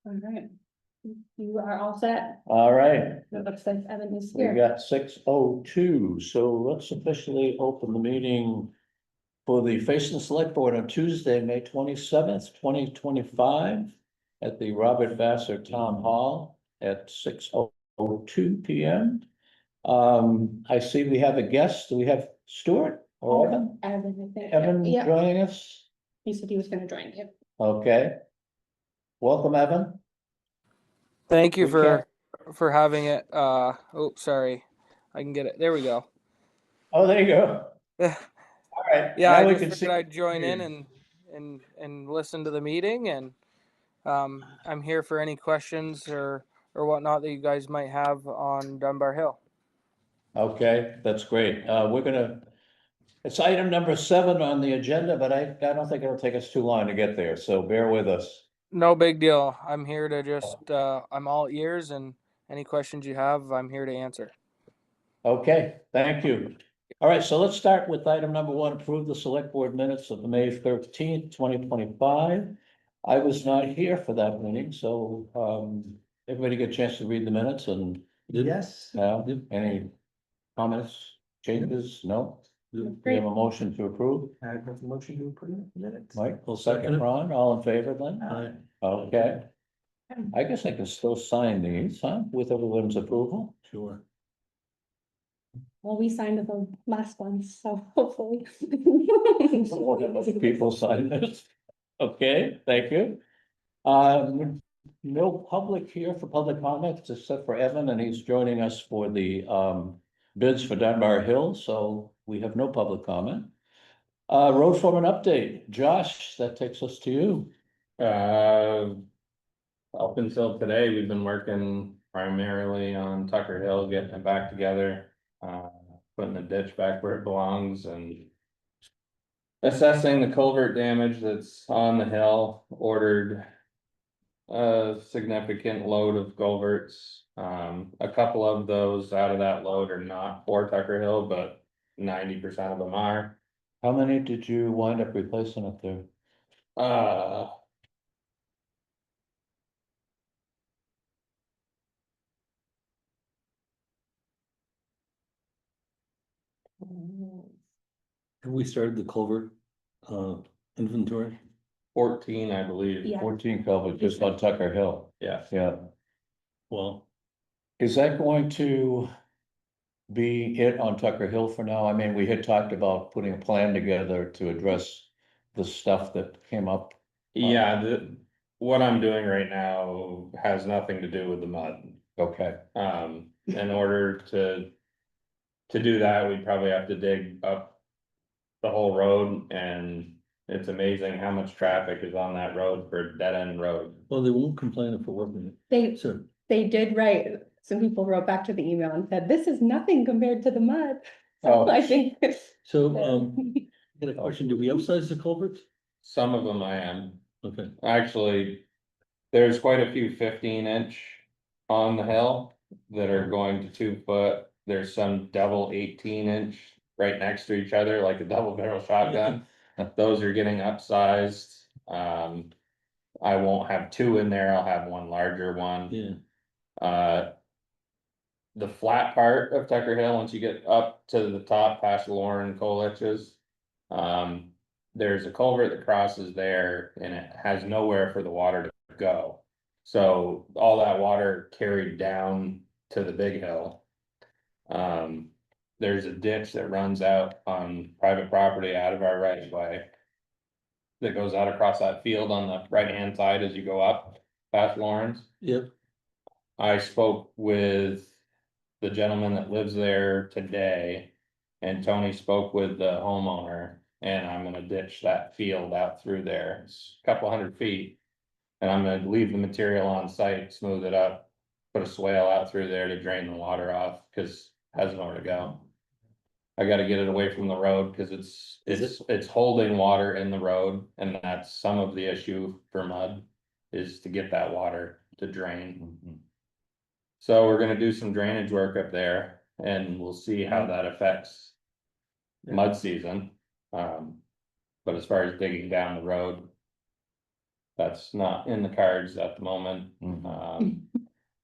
All right. You are all set. All right, It looks like Evan is we here. got 6:02, so let's officially open the meeting for the Face and Select Board on Tuesday, May 27th, 2025 at the Robert Vassar Town Hall at 6:02 p.m. I see we have a guest. Do we have Stuart or Evan? Evan, I think. Evan Yeah, joining us? he said he was gonna join you. Okay. Welcome, Evan. Thank you We for having it. Oh, sorry. I can get it. There we go. Oh, there you go. Yeah, All right. yeah. Now I we just can figured see. I'd join in and listen to the meeting, and I'm here for any questions or whatnot that you guys might have on Dunbar Hill. Okay, that's great. It's item number 7 on the agenda, but I don't think it'll take us too long to get there, so bear with us. No big deal. I'm here to just I'm all ears, and any questions you have, I'm here to answer. Okay, thank you. All right, so let's start with item number 1, approve the select board minutes of May 13th, 2025. I was not here for that meeting, so everybody get a chance to read the minutes and Yes. any comments, changes? No? We have a motion to approve. I have a motion to approve the minutes. Mike, I'll second second it. Ron, all in favor then? Aye. Okay. I guess I can still sign these, huh, with everyone's approval? Sure. Well, we signed the last one, so hopefully. People sign this. Okay, thank you. No public here for public comments except for Evan, and he's joining us for the bids for Dunbar Hill, so we have no public comment. Road foreman update. Josh, that takes us to you. Up until today, we've been working primarily on Tucker Hill, getting it back together, putting the ditch back where it belongs and assessing the culvert damage that's on the hill. Ordered a significant load of culverts. A couple of those out of that load are not for Tucker Hill, but 90% of them are. How many did you wind up replacing up there? Have we started the culvert inventory? 14, I believe. Yeah. 14 culverts just on Tucker Hill. Yeah. Yeah. Well, Is that going to be it on Tucker Hill for now? I mean, we had talked about putting a plan together to address the stuff that came up. Yeah, what I'm doing right now has nothing to do with the mud. Okay, In order to do that, we'd probably have to dig up the whole road, and it's amazing how much traffic is on that road for a dead end road. well, they won't complain if we're working it. They, So, they did write, some people wrote back to the email and said, this is nothing compared to the mud. Oh. So I think. so, I got a question. Do we upsize the culverts? Some of them I am. Okay. Actually, there's quite a few 15-inch on the hill that are going to 2 foot. There's some double 18-inch right next to each other, like a double barrel shotgun. Those are getting upsized. I won't have 2 in there. I'll have one larger one. Yeah. The flat part of Tucker Hill, once you get up to the top past Lauren Coleach's, there's a culvert that crosses there and it has nowhere for the water to go. So all that water carried down to the big hill. There's a ditch that runs out on private property out of our right of way that goes out across that field on the right hand side as you go up past Lawrence. Yep. I spoke with the gentleman that lives there today, and Tony spoke with the homeowner, and I'm gonna ditch that field out through there. It's a couple 100 feet. And I'm gonna leave the material on site, smooth it up, put a swale out through there to drain the water off, cause it has nowhere to go. I gotta get it away from the road, cause it's holding water in the road, and that's some of the issue for mud, is to get that water to drain. So we're gonna do some drainage work up there, and we'll see how that affects mud season. But But as far as digging down the road. That's not in the cards at the moment.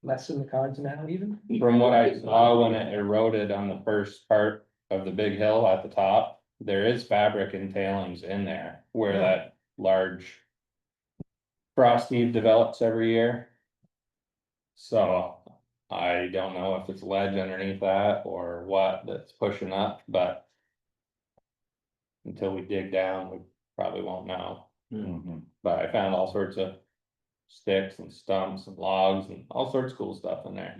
Less in the cards now even? From what I saw when it eroded on the first part of the big hill at the top, there is fabric and tailings in there where that large. Frost heave develops every year. So I don't know if it's ledge underneath that or what that's pushing up, but. Until we dig down, we probably won't know, but I found all sorts of. Sticks and stumps and logs and all sorts of cool stuff in there.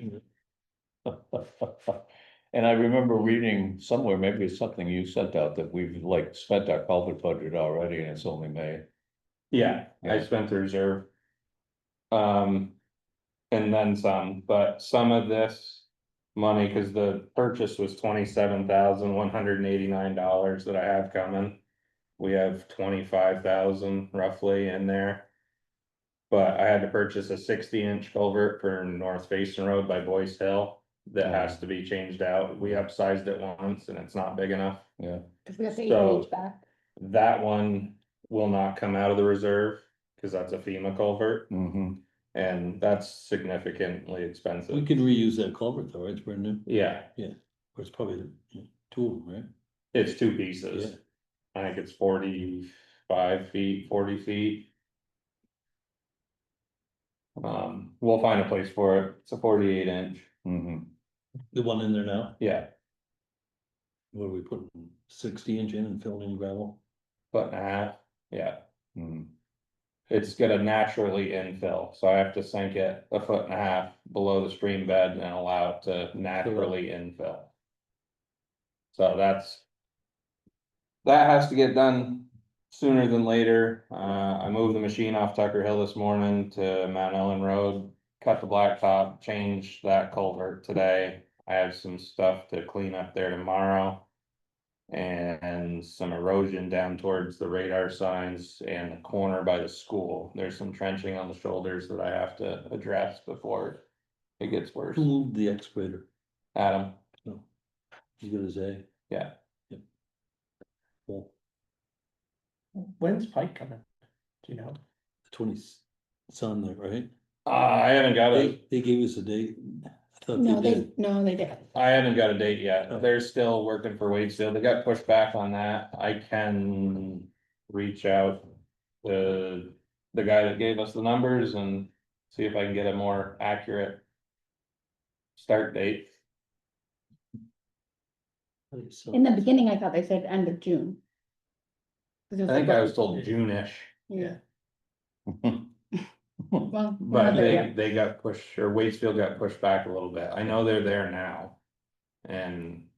And I remember reading somewhere, maybe it's something you sent out, that we've like spent our culvert budget already and it's only May. Yeah, I Yeah. spent the reserve. And then some, but some of this money, cause the purchase was $27,189 that I have coming. We have 25,000 roughly in there. But I had to purchase a 60-inch culvert for North Facing Road by Boyce Hill that has to be changed out. We upsized it once and it's not big enough. Yeah. Cause we got the So- AH back. That one will not come out of the reserve, cause that's a FEMA culvert and that's significantly We expensive. could reuse that culvert though, right? It's brand new, Yeah, or it's probably two of them, right? it's two pieces. I think it's 45 feet, 40 feet. We'll find a place for it. It's a 48-inch. The one in there now, Yeah, what are we putting, 60-inch in and filling in gravel? 1.5 foot. Yeah. It's gonna naturally infill, so I have to sink it 1.5 foot below the stream bed and allow it to naturally infill. So that has to get done sooner than later. I moved the machine off Tucker Hill this morning to Mount Ellen Road, cut the blacktop, changed that culvert today. I have some stuff to clean up there tomorrow. And some erosion down towards the radar signs and the corner by the school. There's some trenching on the shoulders that I have to address before it gets worse. Who moved the excavator? Adam, He's got his A. yeah, Well, When's Pike coming? Do you know? the 20th, it's on there, right? I haven't got They gave us a date. I thought No, they did. they did. I haven't got a date yet. Oh. They're still working for Waitsfield. They got pushed back on that. I can reach out to the guy that gave us the numbers and see if I can get a more accurate start date. In the beginning, I thought they said end of June. 'Cause it I think I was supposed- told June-ish. Yeah, well. we're But not there yet. they got pushed, or Waitsfield got pushed back a little bit. I know they're there now. And.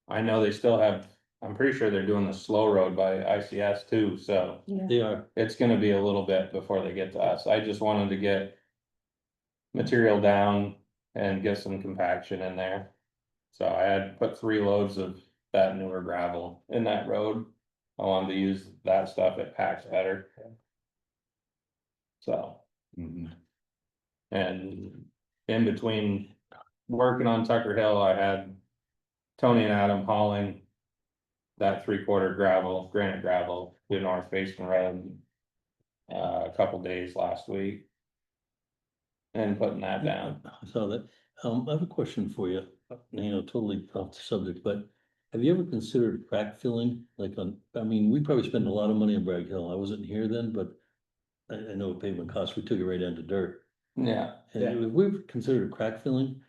I know they still have, I'm pretty sure they're doing the slow road by ICS too, so Yeah. They are, it's gonna be a little bit before they get to us. I just wanted to get. Material down and get some compaction in there. So I had put 3 loads of that newer gravel in that road. I wanted to use that stuff, it packs better. So. And in between working on Tucker Hill, I had Tony and Adam hauling that 3/4 gravel, granite gravel to North Facing Road a couple days last week. And putting that down. I saw that. I have a question for you, totally off the subject, but have you ever considered crack filling? Like I mean, we probably spend a lot of money on Bragg Hill. I wasn't here then, but I know pavement costs, we took it right down to dirt. Yeah, And have we ever considered crack filling?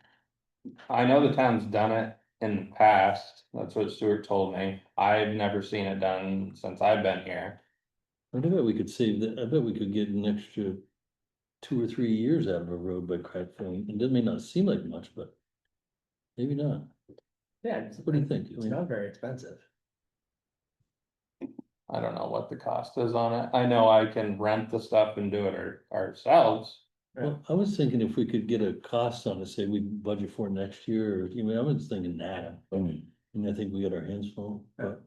I know the town's done it in the past. That's what Stuart told me. I've never seen it done since I've been here. I bet we could save that, I bet we could get an extra 2 or 3 years out of a road by crack filling. It may not seem like much, but maybe not. Yeah. What do you think? It's not very expensive. I don't know what the cost is on it. I know I can rent the stuff and do it ourselves. Well, I was thinking if we could get a cost on it, say we budget for it next year, or, I was thinking that, but, and I think we got our hands full, but.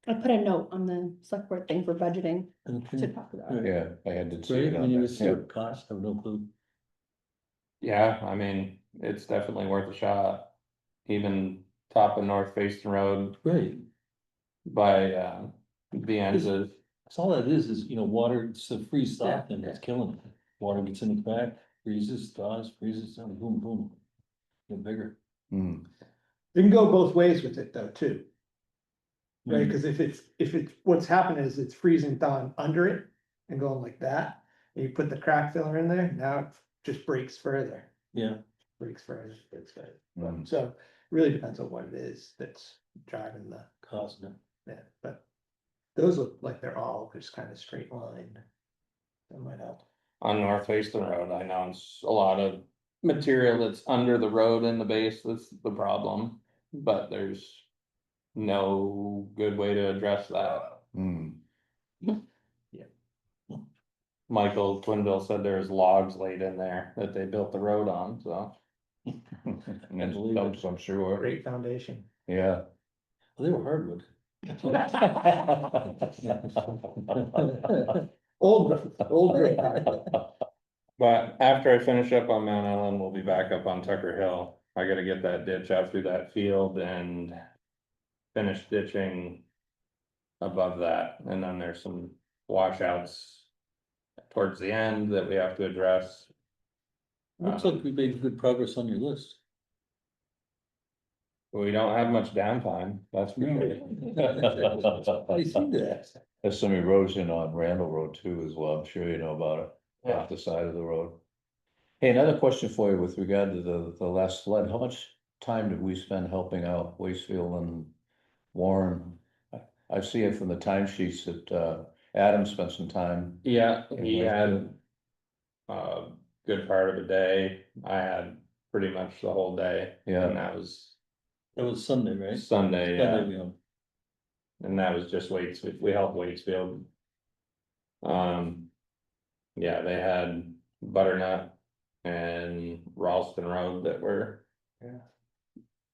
I put a note on the select board thing for budgeting to Okay. talk about it. Yeah, I had to see Right, it when you on see there. what cost, I have no clue. Yeah, I mean, it's definitely worth a shot. Even top of North Facing Road Right, by the end of, That's all that is, water, it's a freeze thaw Yeah, and it's killing it. Water gets in the crack, freezes, thaws, freezes, and boom, boom. Get bigger. Hmm. You can go both ways with it though, too. Right, Mm. cause if it's, what's happening is it's freezing thawing under it and going like that. And you put the crack filler in there, now it just breaks further, Yeah, breaks further, breaks further. Mm. So really depends on what it is that's driving the, causing it. yeah, but. Those look like they're all just kind of straight line. That might help. on North Facein Road, I know it's a lot of material that's under the road in the base that's the problem. But there's no good way to address that. Hmm. Michael Twinville said there's logs laid in there that they built the road on, so. And stumps, I'm sure, Great foundation. yeah. Well, they were hardwood. Old great. But after I finish up on Mount Ellen, we'll be back up on Tucker Hill. I gotta get that ditch out through that field and finish ditching above that, and then there's some washouts towards the end that we have to address. Looks like we made good progress on your list. We don't have much downtime, that's for sure. I see that. There's some erosion on Randall Road too as well, I'm sure you know about it, Yeah. off the side of the road. Hey, another question for you with regard to the last flood, how much time did we spend helping out Wastefield and Warren? I see it from the timesheets that Adam spent some time. Yeah, he had a good part of the day. I had pretty much the whole day. Yeah. And that was That was Sunday, right? Sunday, Sunday, yeah, we hung. and that was just Waitsfield, we helped Waitsfield. Yeah, they had Butternut and Ralston Road that were. Yeah.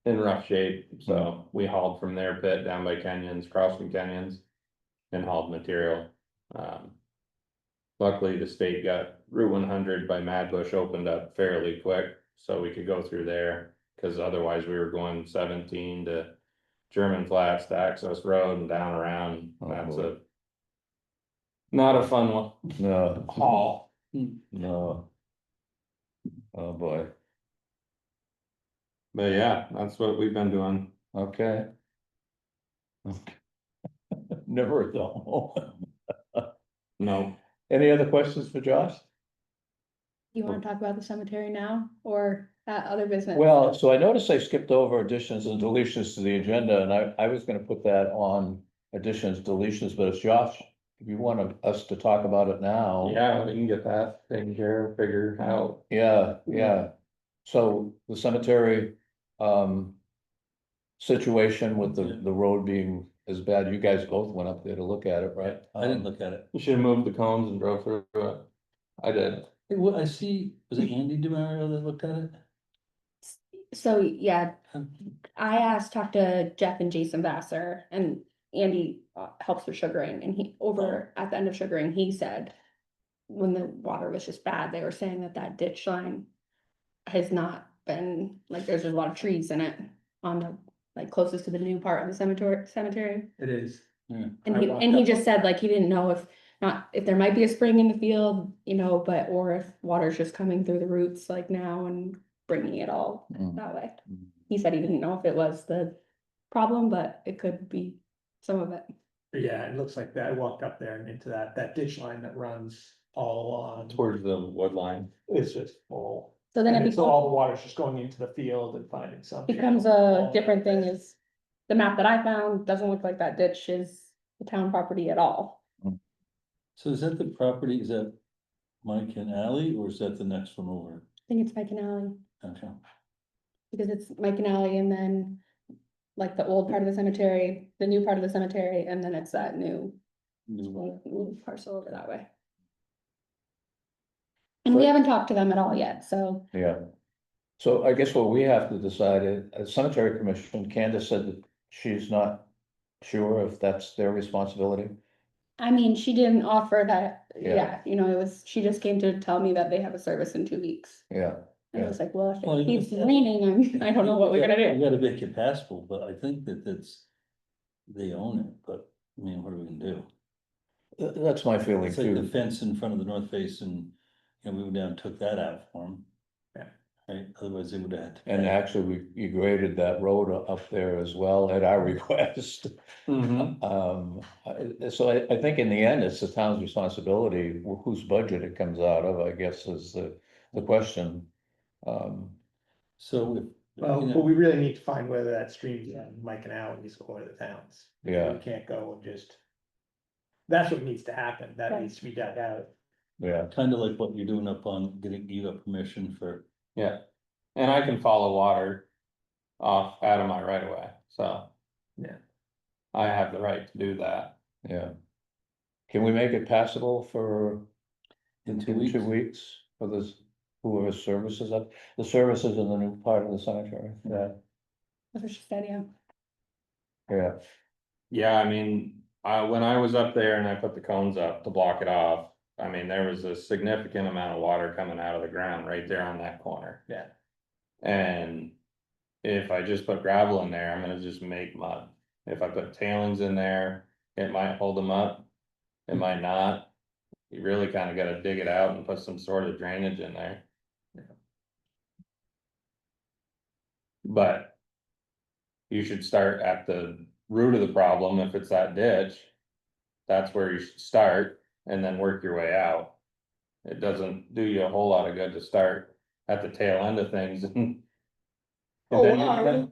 In rough shape, so we hauled from their pit down by Kenyon's, crossing Kenyon's. And hauled material. Luckily, the state got Route 100 by Madbush opened up fairly quick, so we could go through there. Cause otherwise we were going 17 to German Flats to Access Road and down around, Oh, that's boy. a. Not a fun one, No, haul, no. Oh, boy, but yeah, that's what we've been doing. okay. Never a dull moment. No, Any other questions for Josh? You wanna talk about the cemetery now or that other business? Well, so I noticed I skipped over additions and deletions to the agenda, and I was gonna put that on additions, deletions, but it's Josh. If you want us to talk about it now. yeah, we can get that taken care of, figure out. Yeah, yeah. So the cemetery, situation with the road being as bad, you guys both went up there to look at it, right? I didn't look at it. You should have moved the cones and drove through it. I did. Hey, what I see, was it Andy DeMario that looked at it? So, yeah, talked to Jeff and Jason Vassar and Andy helps with sugaring and he, over at the end of sugaring, he said. When the water was just bad, they were saying that ditch line. Has not been, like, there's a lot of trees in it on the, like, closest to the new part of the cemetery. It is. And I he, walked and he up- just said, like, he didn't know if there might be a spring in the field, but, or if water's just coming through the roots like now and bringing it all Mm. that way. Mm. He said he didn't know if it was the problem, but it could be some of it. Yeah, it looks like that. I walked up there and into that ditch line that runs all along. Towards the wood line. It's just full. So then And it it's all the water's just going into the field and finding something. becomes a different thing is, the map that I found doesn't look like that ditch is the town property at all. So is that the property, is that Mike and Ally, or is that the next one over? I think it's Mike and Alley, Okay. because it's Mike and Alley and then like the old part of the cemetery, the new part of the cemetery, and then it's that new parcel over that way. And we haven't talked to them at all yet, so Yeah. So I guess what we have to decide is, as cemetery commission, Candace said that she's not sure if that's their responsibility. I mean, she didn't offer that, Yeah. it was, she just came to tell me that they have a service in 2 weeks. Yeah, And I was like, well, if Well, it you- keeps raining, I don't know what we're gonna You do. gotta make it passable, but I think that they own it, but I mean, what are we gonna do? That's my feeling It's like the too. fence in front of the north face and, we went down and took that out for them. Yeah. Right, otherwise they would have had to. And pay. actually, you graded that road up there as well at our request. So I think in the end, it's the town's responsibility, whose budget it comes out of, I guess, is the question. So if. Well, you know, but we really need to find whether that stream's on Mike and Al needs to go to the towns. Yeah. We can't go and just. That's what needs to happen, that Right. needs to be dug out. Yeah, Kind of like what you're doing up on getting, you got permission for, Yeah, and I can follow water off out of my right of way, so. Yeah. I have the right to do that. yeah. Can we make it passable for in 2 in weeks. 2 weeks for this, whoever services up, the services in the new part of the cemetery? Yeah, That's what she said, yeah. yeah, Yeah, I mean, when I was up there and I put the cones up to block it off, I mean, there was a significant amount of water coming out of the ground right there on that corner. Yeah. And if I just put gravel in there, I'm gonna just make mud. If I put tailings in there, it might hold them up. It might not. You really kinda gotta dig it out and put some sort of drainage in there. But you should start at the root of the problem, if it's that ditch. That's where you should start and then work your way out. It doesn't do you a whole lot of good to start at the tail end of things and. Oh, then wow.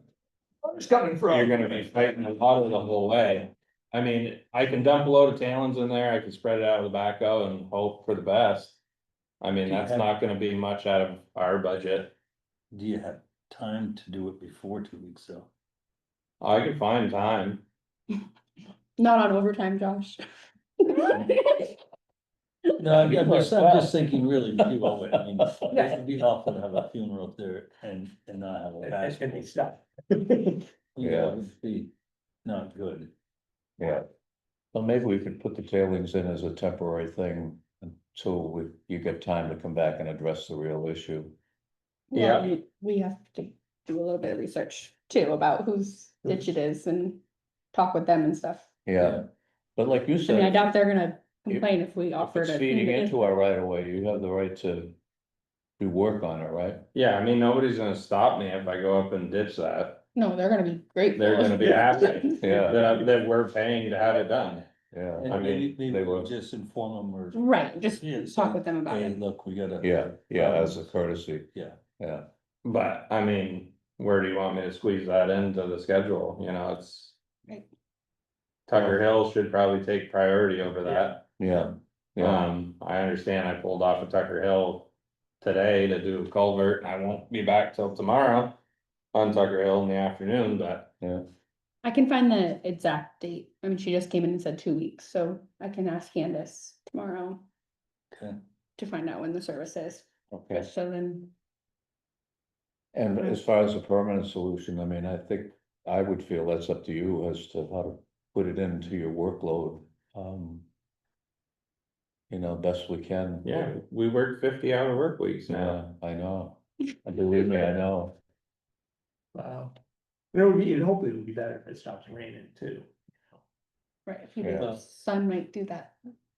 It's coming from. you're gonna be fighting the water the whole way. I mean, I can dump a load of tailings in there, I can spread it out with the backhoe and hope for the best. I mean, Do you that's have- not gonna be much out of our budget. Do you have time to do it before 2 weeks though? I can find time. Not on overtime, Josh. No, I'm just Well. thinking really, you know, I mean, it would be awful to have a funeral up there and not have a And basketball. they stop. Yeah, it would be not good. yeah. Well, maybe we could put the tailings in as a temporary thing until you get time to come back and address the real issue. Well, we have to do a little bit of research too about whose ditch it is and talk with them and stuff. Yeah, but like you I mean, I said, doubt they're gonna if- complain if we if offer it's to. feeding into our right of way, you have the right to do work on it, right? Yeah, I mean, nobody's gonna stop me if I go up and ditch that. No, they're gonna be grateful. They're gonna be happy Yeah, that we're paying to have it done. yeah, And I mean, maybe they we will. just inform them or. Right, just Yeah, talk say, with them about hey, it. look, we gotta. yeah, as a courtesy, Yeah, yeah. But I mean, where do you want me to squeeze that into the schedule? You know, it's. Right. Tucker Hill should probably take priority over that. Yeah, yeah, I understand I pulled off of Tucker Hill today to do a culvert. I won't be back till tomorrow on Tucker Hill in the afternoon, but yeah, I can find the exact date. I mean, she just came in and said 2 weeks, so I can ask Candace tomorrow okay. to find out when the service is. okay. So then, And as far as a permanent solution, I mean, I think I would feel that's up to you as to how to put it into your workload. You know, best we can. yeah, we work 50-hour work weeks now. Yeah, I know. And believe me, I know. Wow. It would be, hopefully it would be better if it stops raining too. right, if you Yeah. do, the sun might do that.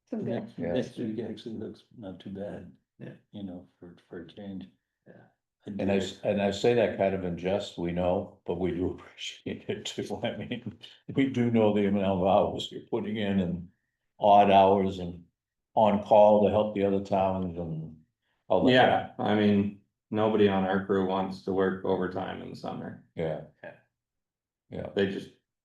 Some good. Next, Yeah. next week actually looks not too bad. Yeah. You know, for a change. Yeah. And I say that kind of in jest, we know, but we do appreciate it too. I mean, we do know the amount of hours you're putting in and odd hours and on call to help the other towns and. all that. Yeah, I mean, nobody on our crew wants to work overtime in the summer. Yeah. Yeah. Yeah,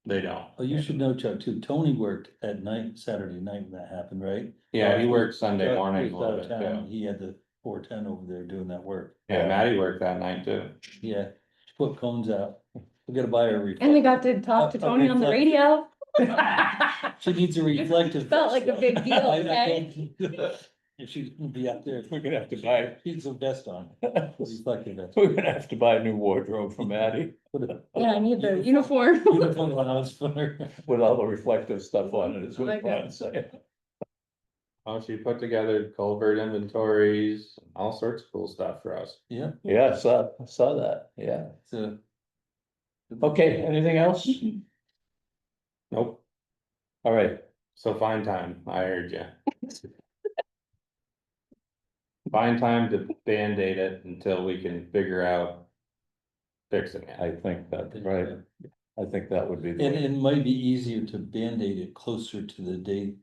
They don't. Oh, you should know, Chuck, too. Tony worked at night, Saturday night when that happened, right? Yeah, he worked Sunday Chuck morning a was little out of bit town. too. He had the 410 over there doing that work. Yeah, Maddie worked that night too. Yeah, she put cones out. We gotta buy her a And we reflective. got to talk to A Tony on the reflect- radio. She needs a reflective. Felt like a big deal, I know. okay? If she's gonna be up there. We're gonna have to buy, She needs a vest on. Reflective vest. we're gonna have to buy a new wardrobe for Maddie Put a Yeah, I need the uniform. uniform allowance for her. with all the reflective stuff on it, is what Like I'm saying. Oh, she put together culvert inventories, all sorts of cool stuff for us. Yeah, Yeah, I saw that, yeah. so. Okay, anything else? Nope. All right, So find time, I heard you. Find time to Band-Aid it until we can figure out fixing it. I think that, right, I think that would be the And way. it might be easier to Band-Aid it closer to the date,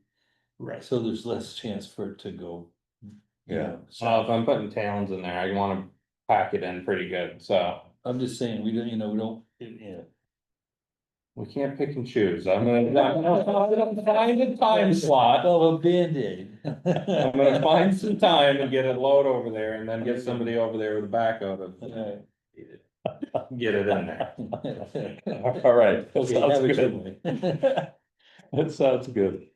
Right. so there's less chance for it to go. you Yeah. know, Well, if south. I'm putting talons in there, I wanna pack it in pretty good, so. I'm just saying, we don't, we don't, yeah. We can't pick and choose. I'm gonna find a time slot. Well, a Band-Aid. I'm gonna find some time and get a load over there and then get somebody over there with a backhoe to get it in there. All right, that Okay, sounds have it your good. way. That sounds good.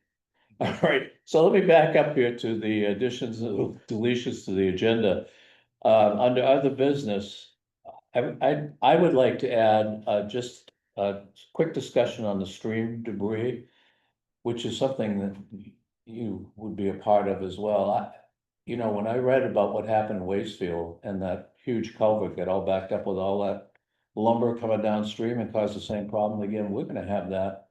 All right, so let me back up here to the additions and deletions to the agenda. Under other business, I would like to add, just a quick discussion on the stream debris, which is something that you would be a part of as well. You know, when I read about what happened in Wastefield and that huge culvert got all backed up with all that lumber coming downstream and caused the same problem again, we're gonna have that.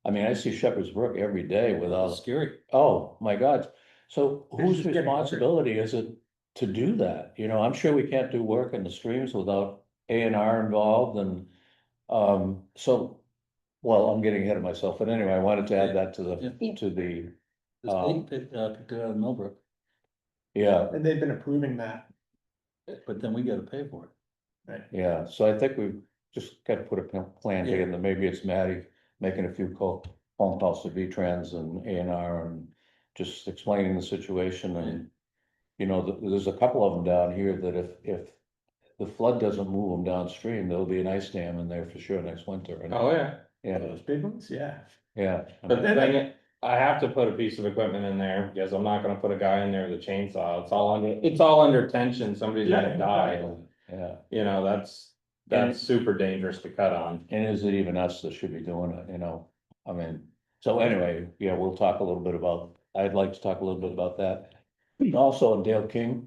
I mean, I see Shepherd's Brook every day with all, It's scary. oh my God. So It's whose just getting worse. responsibility is it to do that? You know, I'm sure we can't do work in the streams without A&R involved and, so, well, I'm getting ahead of myself, but anyway, I wanted to add that to Yeah. to the, The state picked it out of Millbrook, yeah, And they've been approving that. but then we gotta pay for it. yeah. So I think we've just got to put a plan Yeah. together, maybe it's Matty making a few phone calls to V-Trans and A&R and just explaining the situation and, you know, there's a couple of them down here that if the flood doesn't move them downstream, there'll be an ice dam in there for sure next winter. And Oh, yeah. yeah, Those big ones, yeah. yeah. But the thing, I have to put a piece of equipment in there because I'm not gonna put a guy in there with a chainsaw. It's all under tension. Somebody's gonna Yeah. die. Yeah, You know, that's super dangerous to cut on. and is it even us that should be doing it, you know? I mean, so anyway, yeah, we'll talk a little bit about, I'd like to talk a little bit about that. Also, on Dale King,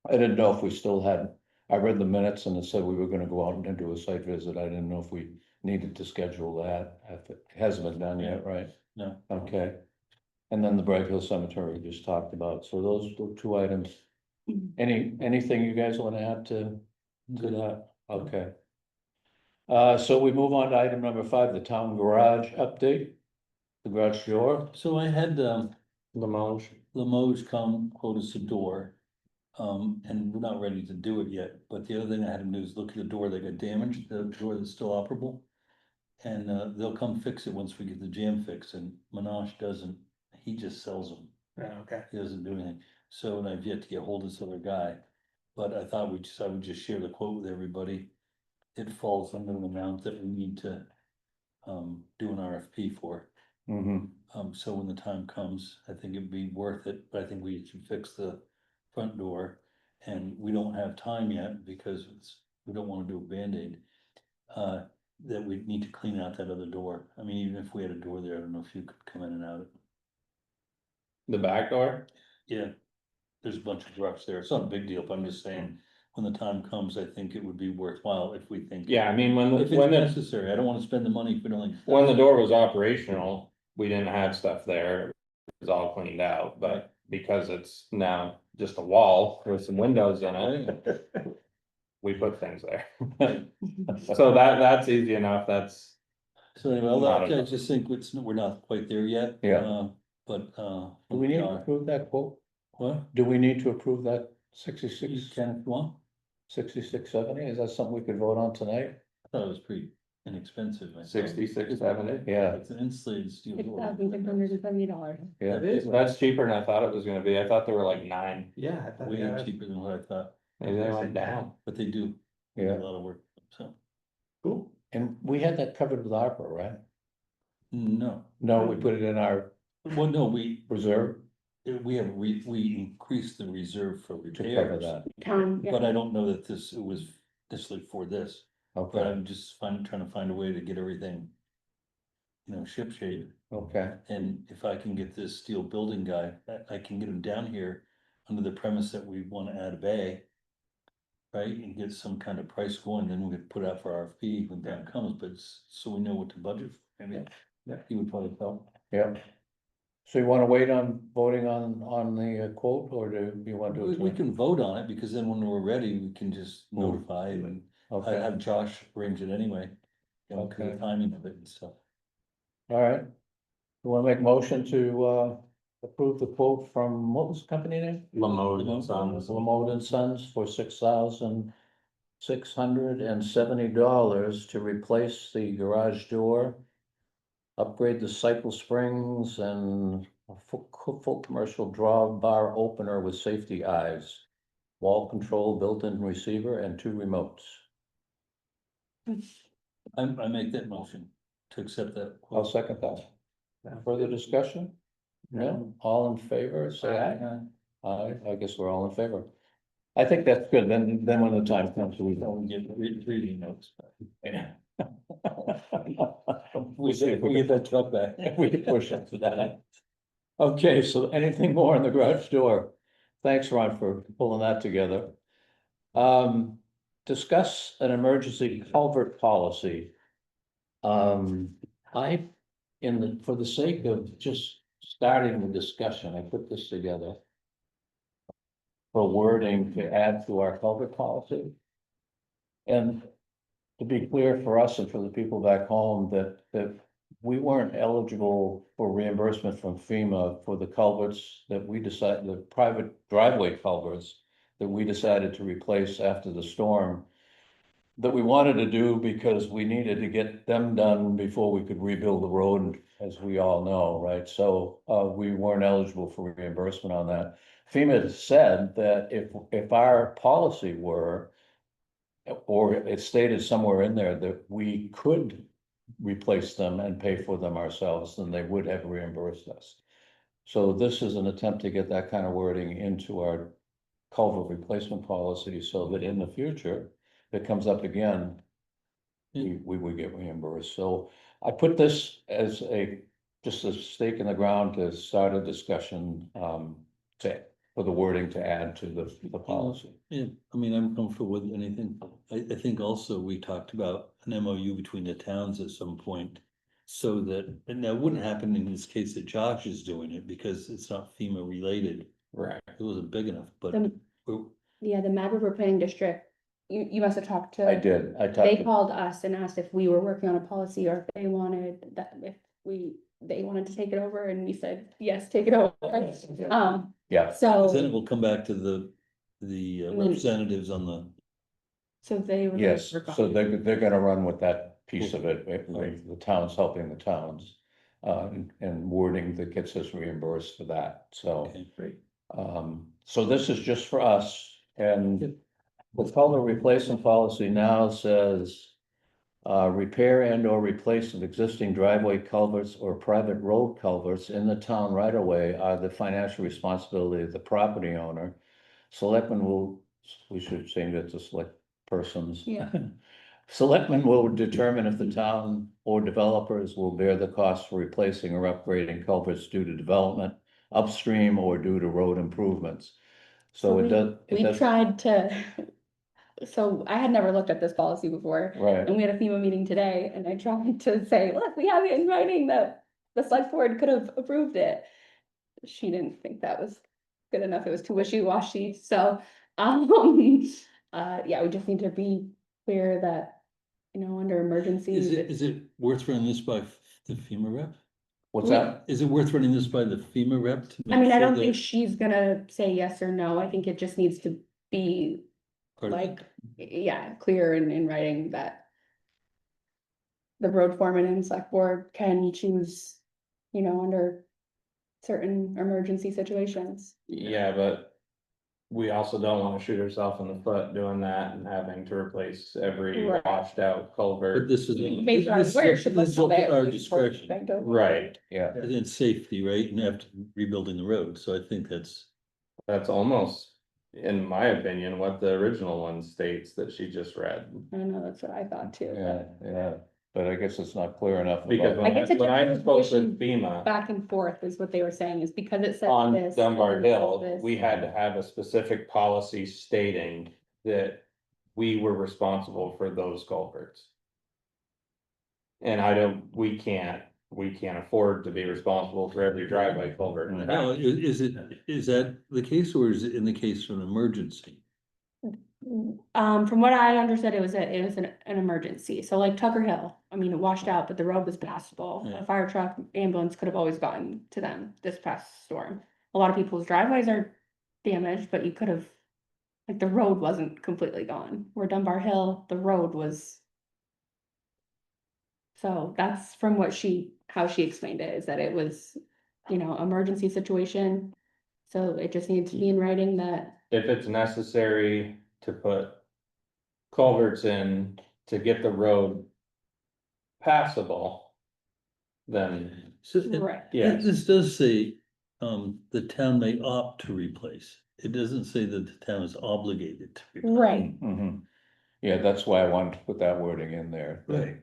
I didn't know if we still had, I read the minutes and it said we were gonna go out and do a site visit. I didn't know if we needed to schedule that, if it hasn't been done yet, right? No. Okay. And then the Bright Hill Cemetery we just talked about, so those were two items. Anything you guys wanna add to that? Okay. So we move on to item number 5, the town garage update. The garage door, So I had, Limoges. Limoges come quote us a door. And we're not ready to do it yet, but the other thing I had to do is look at the door that got damaged, the door that's still operable. And, they'll come fix it once we get the jam fixed, and Minash doesn't, he just sells them. Yeah, okay. He doesn't do anything, so, and I've yet to get hold of this other guy. But I thought I would just share the quote with everybody. It falls under an amount that we need to, do an RFP for. mm-hmm, So when the time comes, I think it'd be worth it, but I think we should fix the front door. And we don't have time yet because we don't wanna do a Band-Aid. That we need to clean out that other door. I mean, even if we had a door there, I don't know if you could come in and out it. The back door? Yeah, there's a bunch of rocks there. It's not a big deal, but I'm just saying, when the time comes, I think it would be worthwhile if we think. Yeah, I mean, If it's necessary, I don't wanna spend the money if we don't. think- when the door was operational, we didn't have stuff there. It was all cleaned out, but because it's now just a wall with some windows in it, we put things there. So that's easy enough, that's, So anyway, Not a- I just think we're not quite there yet. Yeah. But, do we need to approve that quote? What? Do we need to approve that You 66, can if you want. 6670? Is that something we could vote on tonight? I thought it was pretty inexpensive. I thought. 66, 70? Yeah, It's an insulated steel door. $6,670. yeah. It is. That's cheaper than I thought it was gonna be. I thought they were like 9. Yeah, I thought, Way yeah, cheaper than what I thought, Maybe they went down. but they do. They do Yeah. A lot of work, so, cool. And we had that covered with ARPA, right? no, No, we put it in our well, no, we reserve we increased the reserve for to cover repairs. that. Town, But I don't know that it was necessarily for this, but Okay, I'm just trying to find a way to get everything. Shipshape, okay, and if I can get this steel building guy, I can get him down here under the premise that we wanna add a bay. Right, and get some kind of price going, then we could put out for RFP when that comes, but so we know what to budget, for. Maybe. He would probably help. Yeah. So you wanna wait on voting on the quote, or do you want to do We, it? we tonight? can vote on it, because then when we're ready, we can just Move. notify and I Okay, have Josh arrange it anyway. You know, 'cause Okay. the timing of it and stuff. all right. You wanna make a motion to approve the quote from, what was the company name? Lamode and Sons. Lamode and Sons for $6,670 to replace the garage door. Upgrade the cycle springs and a full commercial drawbar opener with safety eyes. Wall control, built-in receiver and 2 remotes. I make that motion to accept that. I'll quote. second that. Further discussion? No, all in favor, say aye. Aye, I guess we're all in favor. I think that's good, then when the time comes, we Don't don't. get reading notes. Yeah. We get that truck back. We can push it to that. Okay, so anything more on the garage door? Thanks, Ron, for pulling that together. Discuss an emergency culvert policy. I, for the sake of just starting the discussion, I put this together for wording to add to our culvert policy. And to be clear for us and for the people back home, that we weren't eligible for reimbursement from FEMA for the culverts that we decided, the private driveway culverts that we decided to replace after the storm, that we wanted to do because we needed to get them done before we could rebuild the road, as we all know, right? So we weren't eligible for reimbursement on that. FEMA said that if our policy were, or it stated somewhere in there that we could replace them and pay for them ourselves, then they would have reimbursed us. So this is an attempt to get that kind of wording into our culvert replacement policy, so that in the future, if it comes up again, we would get reimbursed. So I put this as just a stake in the ground to start a discussion, for the wording to add to the policy. Yeah, I mean, I'm comfortable with anything. I think also we talked about an MOU between the towns at some point. So that, and that wouldn't happen in this case that Josh is doing it because it's not FEMA related. Right. It wasn't big enough, but we're- Yeah, the Mad River Planning District, you must have talked to. I did, I talked. They called us and asked if we were working on a policy or if they wanted that, they wanted to take it over, and we said, yes, take it over. Yeah, So, then it will come back to the then- representatives on the, so they were. yes, so they're gonna run with that piece of it, the towns helping the towns. And wording that gets us reimbursed for that, so. okay, great. So this is just for us, and the culvert replacement policy now says. Repair and or replace of existing driveway culverts or private road culverts in the town right away are the financial responsibility of the property owner. Selectmen will, we should change it to select persons. Yeah. Selectmen will determine if the town or developers will bear the cost for replacing or upgrading culverts due to development upstream or due to road improvements. So it does. We tried to, so I had never looked at this policy before, Right, and we had a FEMA meeting today, and I tried to say, look, we have it in writing that the select board could have approved it. She didn't think that was good enough, it was too wishy-washy, so, yeah, we just need to be clear that, under emergency. Is it worth running this by the FEMA rep? what's that? Is it worth running this by the FEMA rep? to I make mean, I sure don't that think she's gonna say yes or no, I think it just needs to be part of it- like, yeah, clear in writing that. The road foreman and select board can choose, under certain emergency situations. Yeah, but we also don't wanna shoot ourselves in the foot doing that and having to replace every Right. washed out But culvert. this is. Maybe this- where it should this is look up to our there. discretion. Right, Yeah, And it's safety, right? And after rebuilding the road, so I think that's, that's almost, in my opinion, what the original one states that she just read. I know, that's what I thought too, yeah, but yeah, but I guess it's not clear enough. Because about- I guess it when I just spoke was with FEMA back and forth is what they were saying, is because it said on this. Dunbar and it says Hill, this. we had to have a specific policy stating that we were responsible for those culverts. And we can't we can't afford to be responsible for every driveway culvert in the No, town. is that the case, or is it in the case of an emergency? From what I understood, it was an emergency, so like Tucker Hill, I mean, it washed out, but the road was passable. Yeah. A fire truck, ambulance could have always gotten to them this past storm. A lot of people's driveways are damaged, but you could have, like, the road wasn't completely gone, where Dunbar Hill, the road was. So that's from how she explained it, is that it was, emergency situation. So it just needs to be in writing that, If it's necessary to put culverts in to get the road passable, then So, right, Yes. this does say, the town may opt to replace. It doesn't say that the town is obligated to replace. right. Mhm. Yeah, that's why I wanted to put that wording in there. that, Right.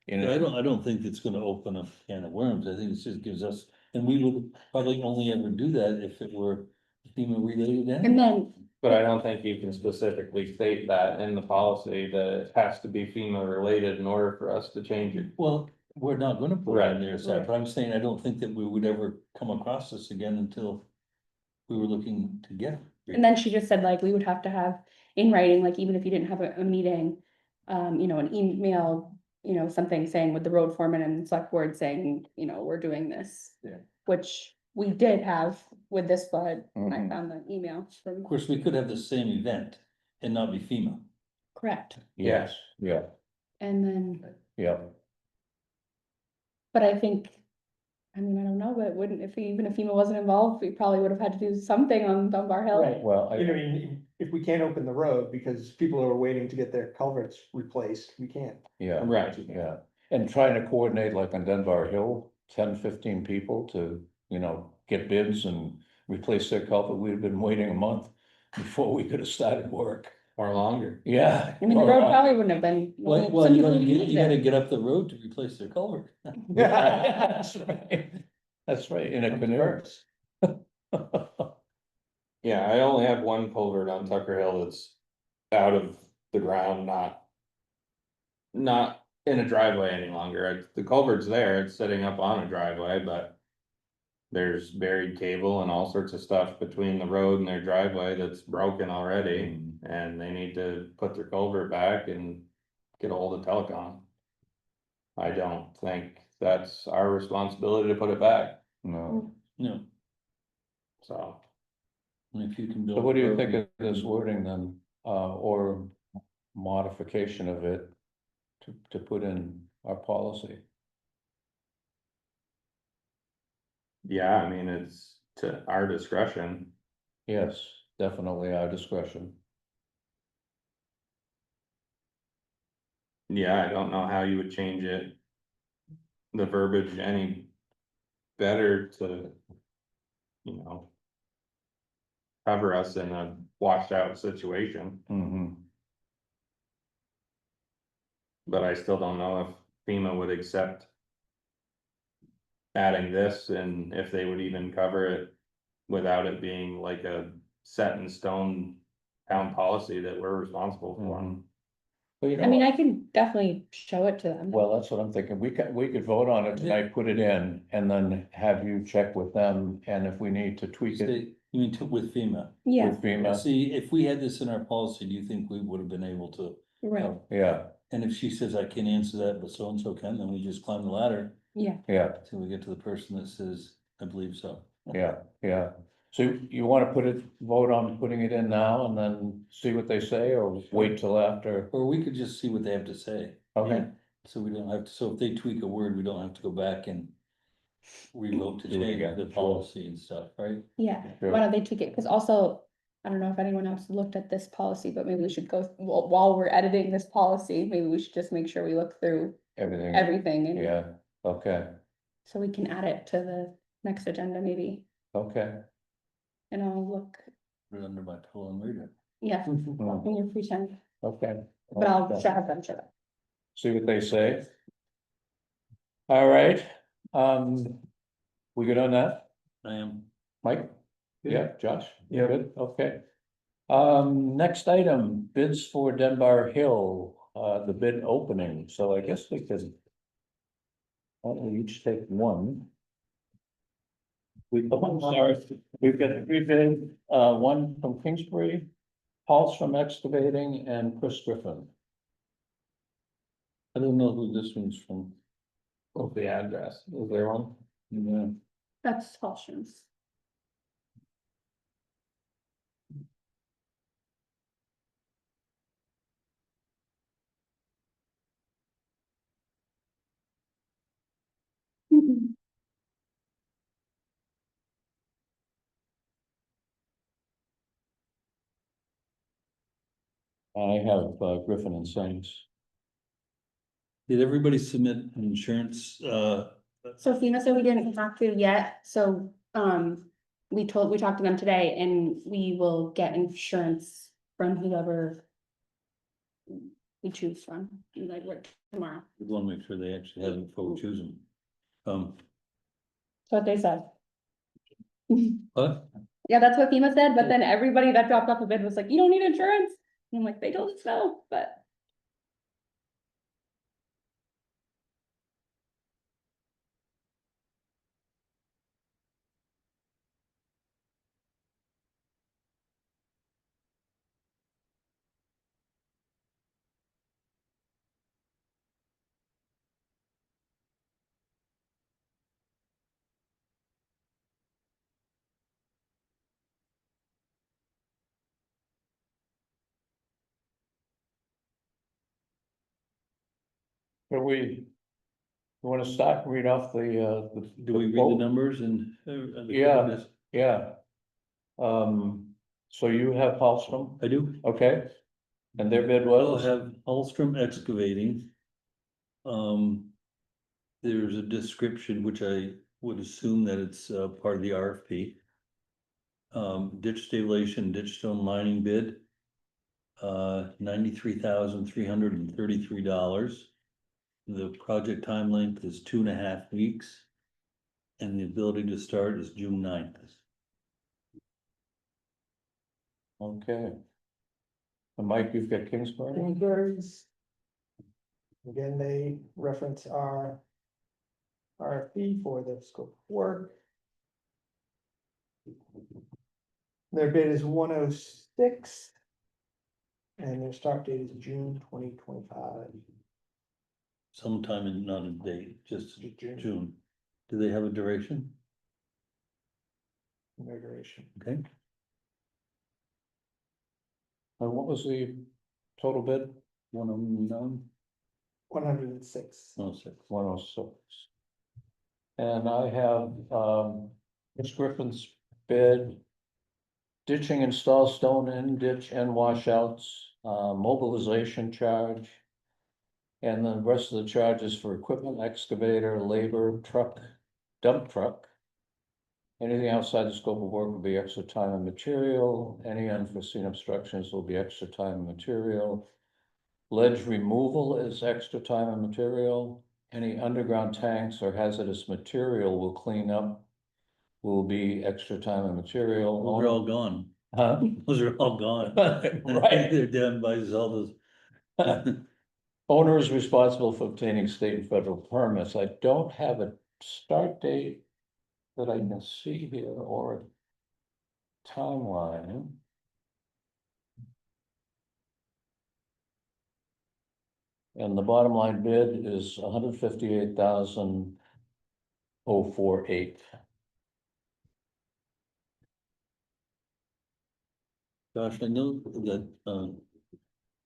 You know, I don't think it's gonna open up a can of worms. I think it just gives us, and we would probably only ever do that if it were FEMA related. And then, but I don't think you can specifically state that in the policy that it has to be FEMA related in order for us to change it. Well, we're not gonna put it in Right. there, so, but I'm saying I don't think that we would ever come across this again until we were looking to get. it. and then she just said, like, we would have to have in writing, like, even if you didn't have a meeting, an email, something saying with the road foreman and select board saying, we're doing this. Yeah. Which we did have with this flood, I Mhm. found the email Of from, course, we could have the same event and not be FEMA. correct, yes, yeah, and then, yeah. but I think. I mean, I don't know, but wouldn't, even if FEMA wasn't involved, we probably would have had to do something on Dunbar Hill. Right. Well, You know, I mean, if we can't open the road because people are waiting to get their culverts replaced, we can't. yeah. Right. Yeah, and trying to coordinate like on Dunbar Hill, 10-15 people to, get bids and replace their culvert, we'd have been waiting a month before we could have started work. Or longer. Yeah. I mean, the road probably wouldn't have been. Well, some you people gotta used you gotta it. get up the road to replace their culvert. That's right. That's right, in a canoe. Yeah, I only have one culvert on Tucker Hill that's out of the ground, not in a driveway any longer. The culvert's there, it's sitting up on a driveway, but there's buried cable and all sorts of stuff between the road and their driveway that's broken already, and they need to put their culvert back and get a hold of telecom. I don't think that's our responsibility to put it back, No, No, so. and if you can build. so what do a you road, think of this wording then, or modification of it to put in our policy? Yeah, I mean, it's to our discretion. Yes, definitely our discretion. Yeah, I don't know how you would change it. The verbiage any better to. Cover us in a washed out situation, Mm-hmm. but I still don't know if FEMA would accept. Adding this and if they would even cover it without it being like a set in stone town policy that we're responsible for. Mhm. Well, I mean, I can definitely show it to them. well, that's what I'm thinking. We could vote on it tonight, put it in, and then have you check with them, and if we need to tweak it Say, you mean with FEMA? Yeah, with FEMA. See, if we had this in our policy, do you think we would have been able to? right, Yeah, And if she says, I can't answer that, but so-and-so can, then we just climb the ladder yeah. yeah, till we get to the person that says, I believe so. yeah, yeah. So you wanna vote on putting it in now and then see what they say, or wait till after? Or we could just see what they have to say. Okay, So we don't have to, so if they tweak a word, we don't have to go back and revote to Do it change again, the sure. policy and stuff, right? Yeah, Sure. why don't they tweak it, cause also, I don't know if anyone else looked at this policy, but maybe we should go, while we're editing this policy, maybe we should just make sure we look through everything, everything and. yeah, okay, So we can add it to the next agenda maybe, okay. and I'll look, Put it under my pillow and read it. yeah, Mm, in your free time, okay. but I'll have them show it. See what they say. All right, we good on that? I am. Mike? Yeah, Josh? Yeah. Good, okay. Next item, bids for Dunbar Hill, the bid opening, so I guess we could. Why don't we each take one? Sorry, we've got three bid, one from Kingsbury, Paul's from Excavating, and Chris Griffin. I don't know who this one's from. What's the address? Is there one? Yeah. That's Paulstrom's. I have Griffin and Sons. Did everybody submit insurance, So FEMA said we didn't have to yet, so, we talked to them today and we will get insurance from whoever we choose from, like, work tomorrow. we want to make sure they actually have it before we choose them. That's what they said. What? Yeah, that's what FEMA said, but then everybody that dropped off a bid was like, you don't need insurance. And I'm like, they told us no, but. Can we, you wanna start, and read off the. Do we read the quote? numbers and? Yeah. Yeah. So you have Paulstrom, I do. okay? And their bid We'll was? have Hallstrom Excavating. There's a description, which I would assume that it's part of the RFP. Ditch stabilization, ditch stone lining bid. $93,333. The project time length is 2.5 weeks. And the ability to start is June 9th. Okay. And Mike, you've got Kingsbury? Kingsbury's. Again, they reference our RFP for the scope of work. Their bid is 106. And their start date is June 2025. Sometime in, not a date, just June. June. Do they have a duration? No duration. Okay. And what was the total bid? 109, 106. 106. 106. And I have, Ms. Griffin's bid. Ditching, install stone in ditch and washouts, mobilization charge. And the rest of the charges for equipment, excavator, labor, truck, dump truck. Anything outside the scope of work will be extra time and material. Any unforeseen obstructions will be extra time and material. Ledge removal is extra time and material. Any underground tanks or hazardous material will clean up. Will be extra time and material. Those are all gone. Huh? Those are all gone. Right. They're done by all those. Owner is responsible for obtaining state and federal permits. I don't have a start date that I can see here or a timeline. And the bottom line bid is 158,048. Gosh, I know that,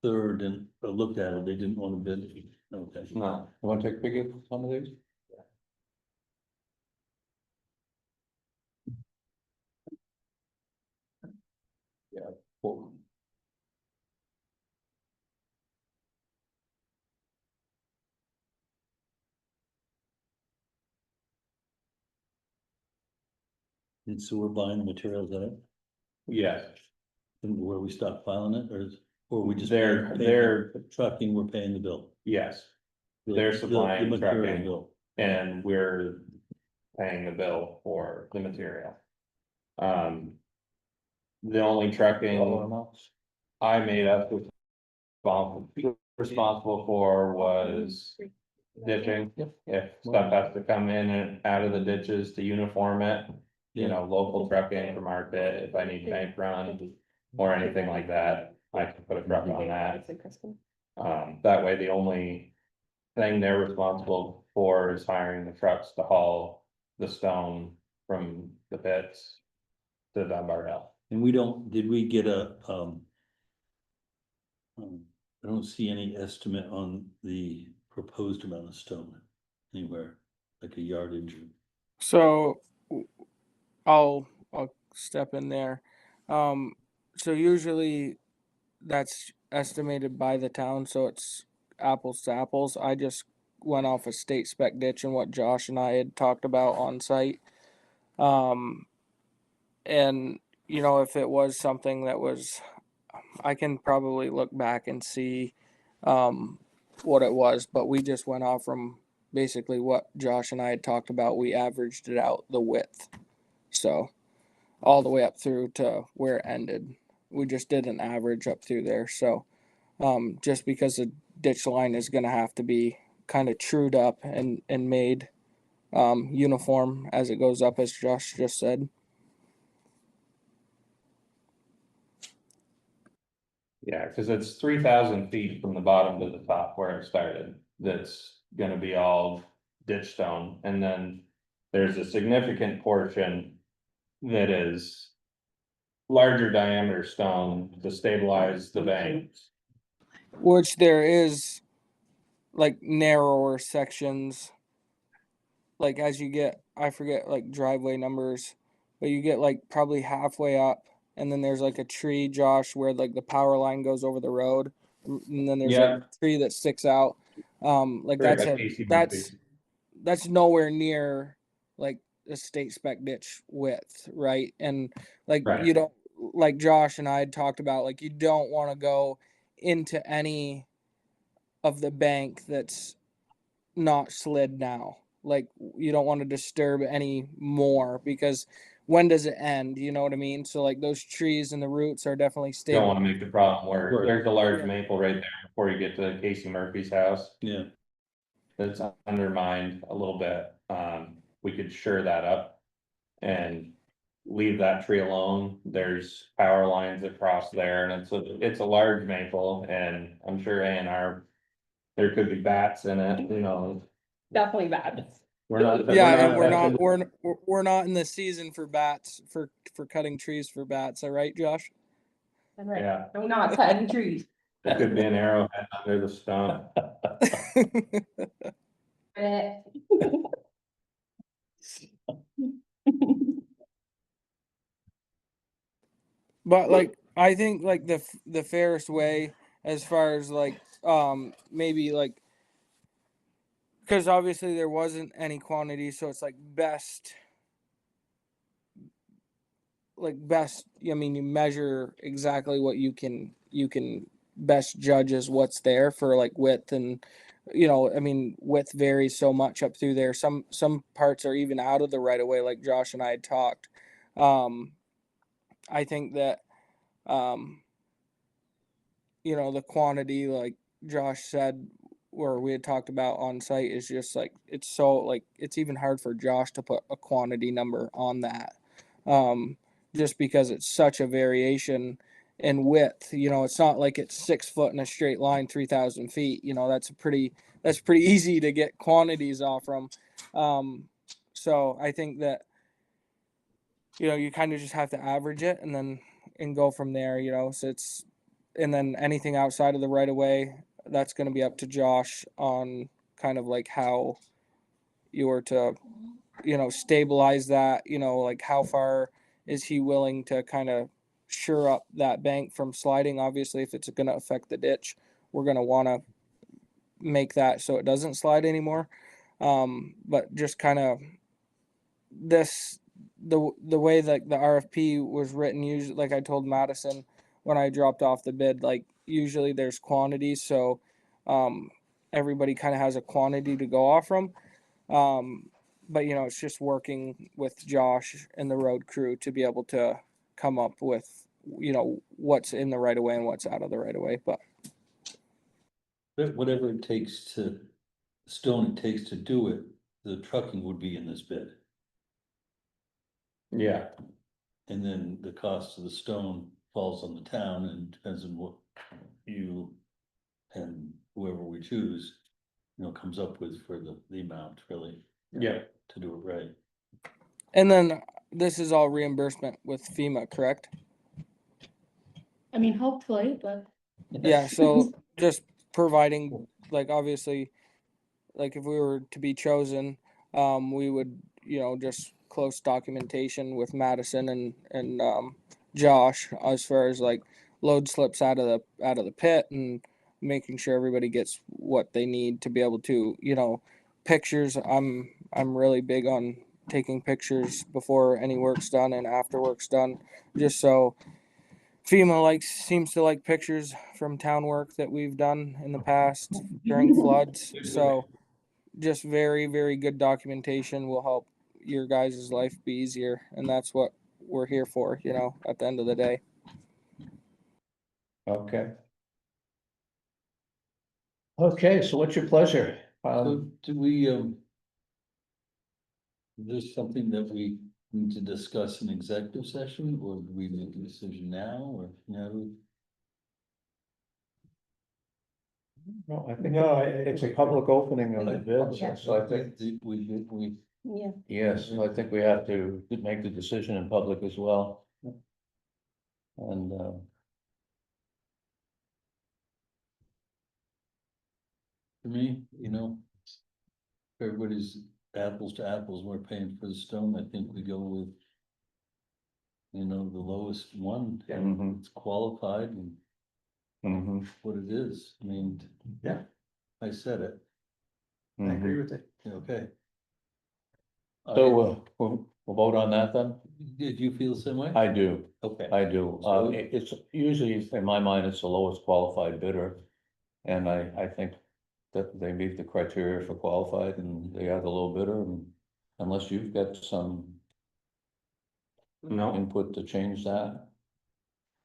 Third and looked at it, they didn't want to bid. Okay. No, you want to take a peek at some of these? Yeah. Well, And so we're buying the materials at it, Yes, and where we stockpiling it, or we just. They're- pay they're- the Trucking, we're paying the bill. yes, The- They're the supplying material trucking. bill. and we're paying the bill for the material. The only dollar trucking amounts. I made up with responsible for was ditching. Yep. If stuff has to come in and out of the ditches to uniform it, you know, local trucking from our pit, if I need bank run or anything like that, I can put a truck on that. That way, the only thing they're responsible for is hiring the trucks to haul the stone from the pits to Dunbar Hill. And did we get I don't see any estimate on the proposed amount of stone anywhere, like a yardage. So I'll step in there. So usually that's estimated by the town, so it's apples to apples. I just went off a state spec ditch and what Josh and I had talked about on site. And you know, if it was something that was, I can probably look back and see what it was, but we just went off from basically what Josh and I had talked about. We averaged it out the width, so all the way up through to where it ended. We just did an average up through there. So just because the ditch line is going to have to be kind of trued up and made uniform as it goes up, as Josh just said. Yeah, cause it's 3,000 feet from the bottom to the top where it started, that's gonna be all ditch stone, and then. There's a significant portion that is. Larger diameter stone to stabilize the banks. Which there is like narrower sections. Like as you get, I forget like driveway numbers, but you get like probably halfway up, and then there's like a tree, Josh, where like the power line goes over the road, and then there's like a tree that sticks out. Like that's nowhere near like a state spec ditch width, right? And like Right. you don't, like Josh and I had talked about, like you don't want to go into any of the bank that's not slid now. Like you don't want to disturb any more, because when does it end? You know what I mean? So like those trees and the roots are definitely Don't stable. wanna make the problem worse, Right. there's a large maple right there before you get to Casey Murphy's house. Yeah, That's undermined a little bit, we could sure that up. And leave that tree alone, there's power lines across there, and it's a large maple, and I'm sure A&R. There could be bats in it, you know, Definitely bad. we're not. Yeah, and we're not in the season for bats, for cutting trees for bats. All right, Josh? Right. Yeah, No, not cutting trees. there could be an arrowhead under the stone. But like I think like the fairest way, as far as like maybe like, because obviously there wasn't any quantity, so it's like best, I mean, you measure exactly what you can best judge as what's there for like width. And you know, I mean, width varies so much up through there. Some parts are even out of the right of way, like Josh and I had talked. I think that you know, the quantity, like Josh said, or we had talked about on site, is just like, it's so like, it's even hard for Josh to put a quantity number on that. Just because it's such a variation in width. You know, it's not like it's 6 foot in a straight line, 3,000 feet. You know, that's pretty easy to get quantities off from. So I think that, you know, you kind of just have to average it and go from there, you know. So it's, and then anything outside of the right of way, that's going to be up to Josh on kind of like how you were to, you know, stabilize that, you know, like how far is he willing to kind of sure up that bank from sliding. Obviously, if it's going to affect the ditch, we're going to want to make that so it doesn't slide anymore. But just kind of the way that the RFP was written, usually, like I told Madison when I dropped off the bid, like usually there's quantities, so everybody kind of has a quantity to go off from. But you know, it's just working with Josh and the road crew to be able to come up with, you know, what's in the right of way and what's out of the right of way. But whatever it takes to stone it takes to do it, the trucking would be in this bid. Yeah, And then the cost of the stone falls on the town and depends on what you and whoever we choose, comes up with for the amount really yeah, to do it right. And then this is all reimbursement with FEMA, correct? I mean, hopefully, but Yeah, so just providing, like, obviously, like if we were to be chosen, we would, just close documentation with Madison and Josh as far as like load slips out of the pit and making sure everybody gets what they need to be able to, pictures. I'm really big on taking pictures before any work's done and after work's done, just so FEMA seems to like pictures from town work that we've done in the past during floods. So just very, very good documentation will help your guys' life be easier. And that's what we're here for, at the end of the day. Okay. Okay, so what's your pleasure? So do we, is this something that we need to discuss in executive session, or do we make a decision now, or now? No, I think No, it's a public opening of the bid, Yeah. so I think, We, yeah. yes, I think we have to make the decision in public as well. And, for me, everybody's apples to apples, we're paying for the stone, I think we go with, the lowest one, and Mhm. it's qualified and mhm, what it is, I mean. Yeah. I said it, I mhm. agree with it. okay. So, we'll vote on that then? Did you feel the same way? I do, Okay. I do. So- It's usually, in my mind, it's the lowest qualified bidder. And I think that they meet the criteria for qualified and they are the low bidder, and unless you've got some no, input to change that.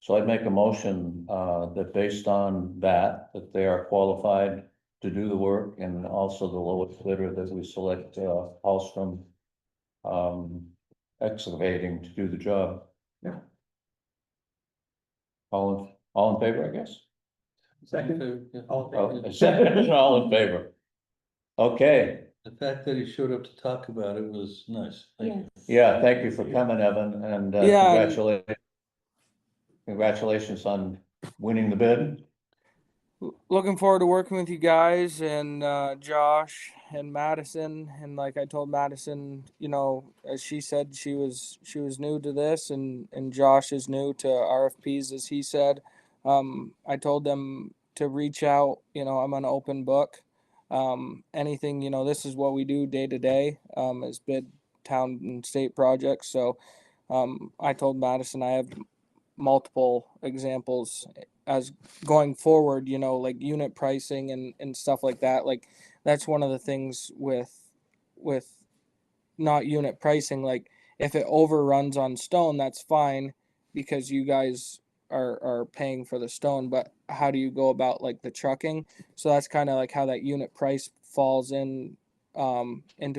So I'd make a motion, that based on that they are qualified to do the work, and also the lowest bidder that we select, Hallstrom, excavating to do the job. Yeah. All in favor, I guess? Second, Yeah. all in favor. Second, all in favor. Okay, The fact that he showed up to talk about it was nice. Thank you. yeah, thank you for coming, Evan, and Yeah. congratulations on winning the bid. Looking forward to working with you guys and Josh and Madison. And like I told Madison, as she said, she was new to this, and Josh is new to RFPs, as he said. I told them to reach out. I'm an open book. Anything, this is what we do day to day, as bid town and state projects. So I told Madison I have multiple examples as going forward, like unit pricing and stuff like that. Like that's one of the things with not unit pricing. Like if it overruns on stone, that's fine because you guys are paying for the stone, but how do you go about like the trucking? So that's kind of like how that unit price falls into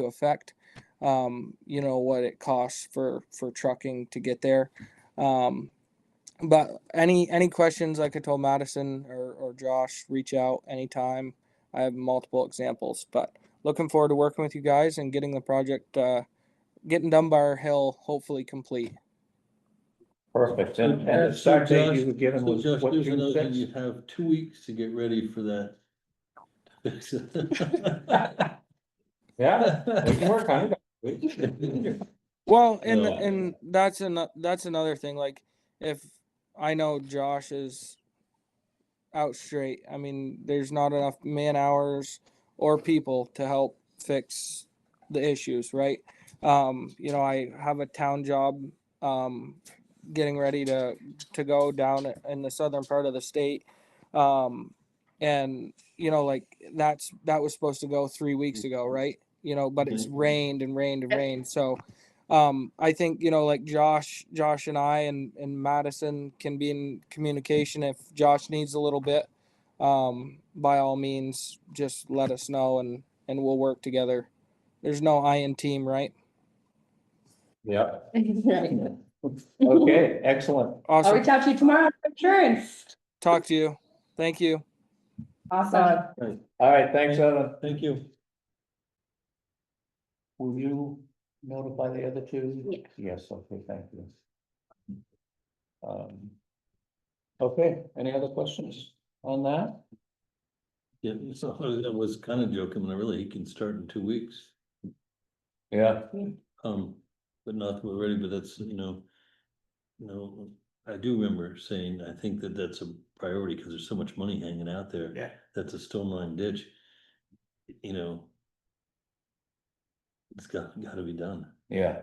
effect. What it costs for trucking to get there. But any questions, like I told Madison or Josh, reach out anytime. I have multiple examples, but looking forward to working with you guys and getting the project, getting Dunbar Hill hopefully complete. Perfect, and So the start date Josh- you were given so was Josh, what, here's June another thing, 6th? you have 2 weeks to get ready for that. yeah, we can work on it. Well, No. and that's another thing. Like if I know Josh is out straight, I mean, there's not enough man hours or people to help fix the issues, right? I have a town job, getting ready to go down in the southern part of the state, and like that was supposed to go 3 weeks ago, right? But it's rained and rained and rained. So I think like Josh and I and Madison can be in communication. If Josh needs a little bit, by all means just let us know, and and we'll work together. There's no I in team, right? Yeah. Right. Okay, excellent. I'll Awesome. reach out to you tomorrow for insurance. Talk to you. Thank you. Awesome. All right, thanks, Evan. Thank you. Will you notify the other two? Yeah. Yes, okay, thank you. Okay, any other questions on that? Yeah, so I was kind of joking, but really, he can start in 2 weeks. Yeah, But not that we're ready, but that's, I do remember saying, I think that that's a priority because there's so much money hanging out there. Yeah. That's a stone line ditch. It's gotta be done. yeah,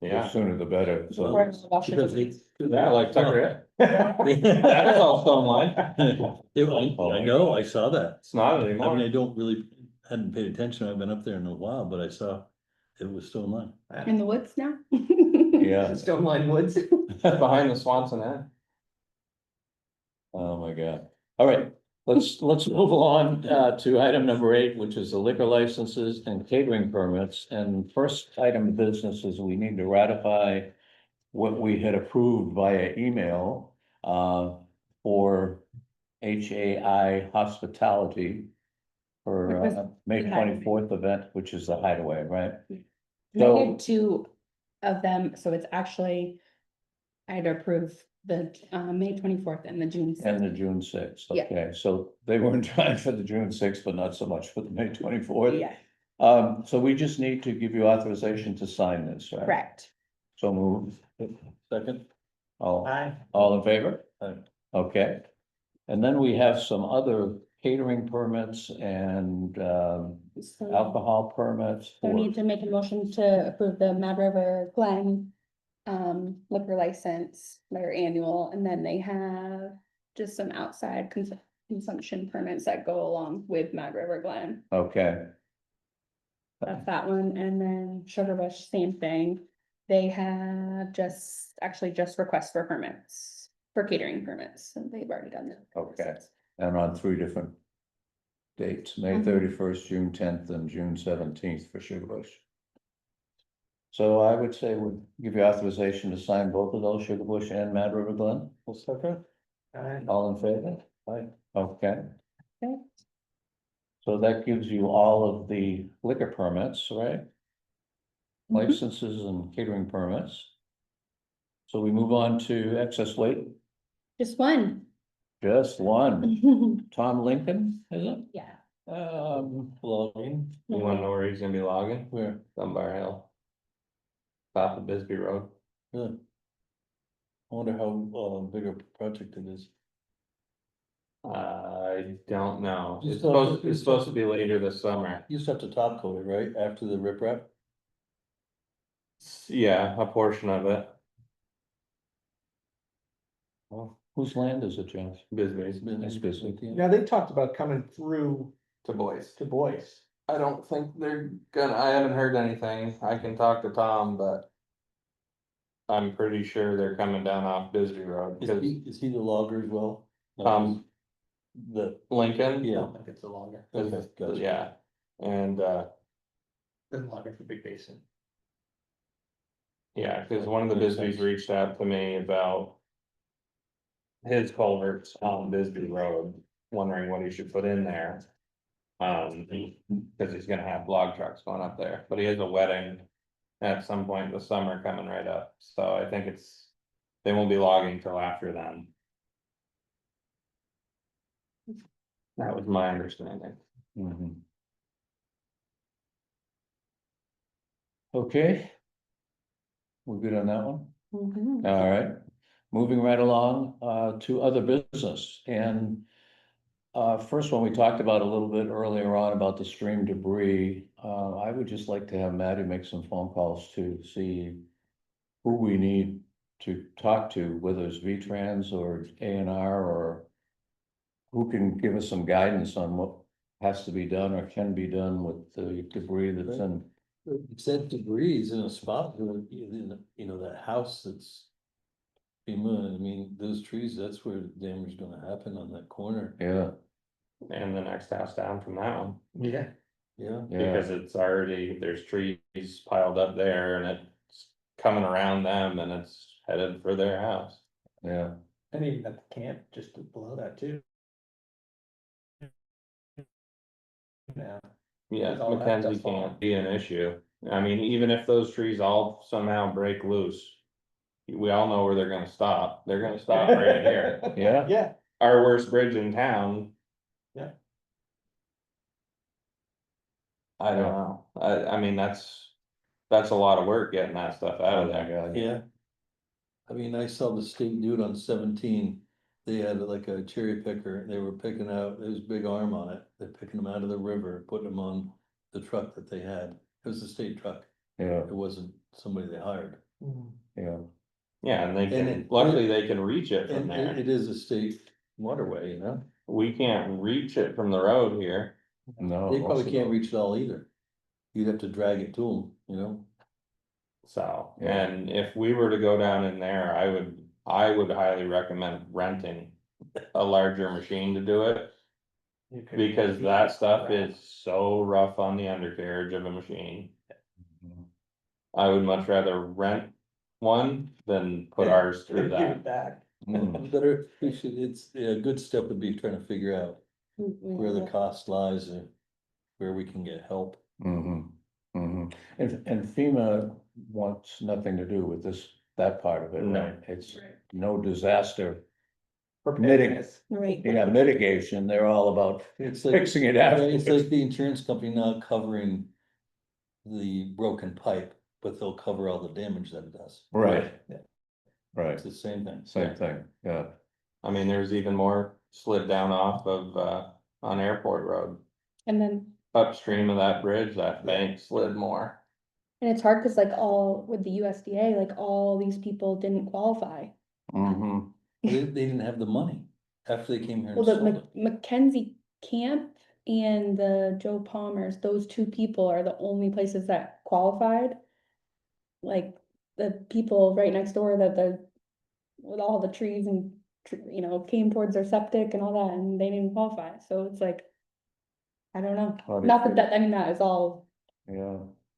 the Yeah. sooner the better, so. Before the Wall Street Because Street. Yeah, like Tucker. That's all stone line. I know, I saw that. It's not I mean, anymore. I don't really, hadn't paid attention, I've been up there in a while, but I saw it was stone line. In the woods now? Yeah, Stone Line Woods. Behind the Swanson Inn. oh my God. All right, let's move on to item number 8, which is the liquor licenses and catering permits. And first item of business is we need to ratify what we had approved via email for HAI Hospitality for It was May the Hideaway. 24th event, which is the Hideaway, right? And I So- did 2 of them, so it's actually, I had to approve the May 24th and the June And 6th. the June 6th, Yeah. okay, so they were in time for the June 6th, but not so much for the May 24th. Yeah, So we just need to give you authorization to sign this, right? correct. So move, Second? all Aye. in favor? Aye. Okay. And then we have some other catering permits and So alcohol permits. so I for- need to make a motion to approve the Mad River Glen liquor license, their annual, and then they have just some outside consumption permits that go along with Mad River Glen. Okay, That's that one, and then Sugar Bush, same thing. They have actually just requests for permits, for catering permits, and they've already done that. Okay. and on 3 different dates, May Mhm. 31st, June 10th, and June 17th for Sugar Bush. So I would say we'd give you authorization to sign both of those, Sugar Bush and Mad River Glen. Well, second? Aye. All in favor? Aye. Okay. Okay. So that gives you all of the liquor permits, right? Mhm. Licenses and catering permits. So we move on to excess weight, Just one. just one, Tom Lincoln, is it? Yeah. Logging. You wanna know where he's gonna be logging? Where? Dunbar Hill. Top of Bisbee Road. Yeah. I wonder how big a project it is. I don't know. You It's still have supposed, to- it's supposed to be later this summer. You used to have to top coat it, right, after the riprap? Yeah, a portion of it. Well, whose land is it, Jeff? Bisbee's It's busy. Now, they talked about coming through to Boise. to Boyce. I don't think they're gonna, I haven't heard anything. I can talk to Tom, but. I'm pretty sure they're coming down off Bisbee Road, because Is he the logger as well? The, Lincoln. yeah. I think it's a longer, Okay, gotcha. Yeah, and than longer for Big Basin. yeah, cause one of the Makes Bisbees sense. reached out to me about. His culverts on Bisbee Road, wondering what he should put in there. Cause he's gonna have log trucks going up there, but he has a wedding. At some point in the summer coming right up, so I think they won't be logging till after then. That was my understanding. Mhm. Okay. We're good on that one? Mhm. All right, moving right along to other business and. First one, we talked about a little bit earlier on about the stream debris. I would just like to have Maddie make some phone calls to see. Who we need to talk to, whether it's V-Trans or A&R or. Who can give us some guidance on what has to be done or can be done with the debris that's in. It said debris is in a spot, that house that's. FEMA, I mean, those trees, that's where the damage is gonna happen on that corner. Yeah, And the next house down from that one. Yeah. Yeah, Yeah, because it's already, there's trees piled up there and it's coming around them and it's headed for their house. yeah, And even at the camp, just below that too. Yeah. Yeah, With all that Mackenzie stuff falling. can't be an issue. I mean, even if those trees all somehow break loose, we all know where they're gonna stop. They're gonna stop right here. yeah, Yeah, Our worst bridge in town. Yeah. I don't Yeah. know. I mean, that's a lot of work getting that stuff out oh of my there. God, yeah. I mean, I saw the state do it on 17. They had like a cherry picker, they were picking out, there was a big arm on it, they're picking them out of the river, putting them on the truck that they had. It was a state truck, yeah, it wasn't somebody they hired. yeah, Yeah, and they And can, it- luckily they can reach it from And there. it is a state waterway, you know? We can't reach it from the road here. no. They probably also can't no. reach it all either. You'd have to drag it to them, you know? So, Yeah. and if we were to go down in there, I would highly recommend renting a larger machine to do it. Because that stuff is so rough on the undercarriage of a machine. I would much rather rent one than put ours through give that. it back. Mm, Better, we should, it's a good step would be trying to figure out where the cost lies and where we can get help. mhm, mhm. And FEMA wants nothing to do with this, that part of it, No. right? It's no disaster, Preparedness. Right. yeah, mitigation, they're all about It's like, fixing it after. it's like the insurance company not covering the broken pipe, but they'll cover all the damage that it does. Right, Yeah. right, It's the same thing. same thing, yeah, I mean, there's even more slid down off of, on Airport Road. And then, Upstream of that bridge, that bank slid more. and it's hard, cause like all, with the USDA, like all these people didn't qualify. mhm, They didn't have the money after they came here and Well, the sold it. Mackenzie Camp and the Joe Palmers, those two people are the only places that qualified. Like, the people right next door with all the trees and, you know, came towards their septic and all that, and they didn't qualify, so it's like, I don't know, How do you not feel? that, I mean, that is all yeah,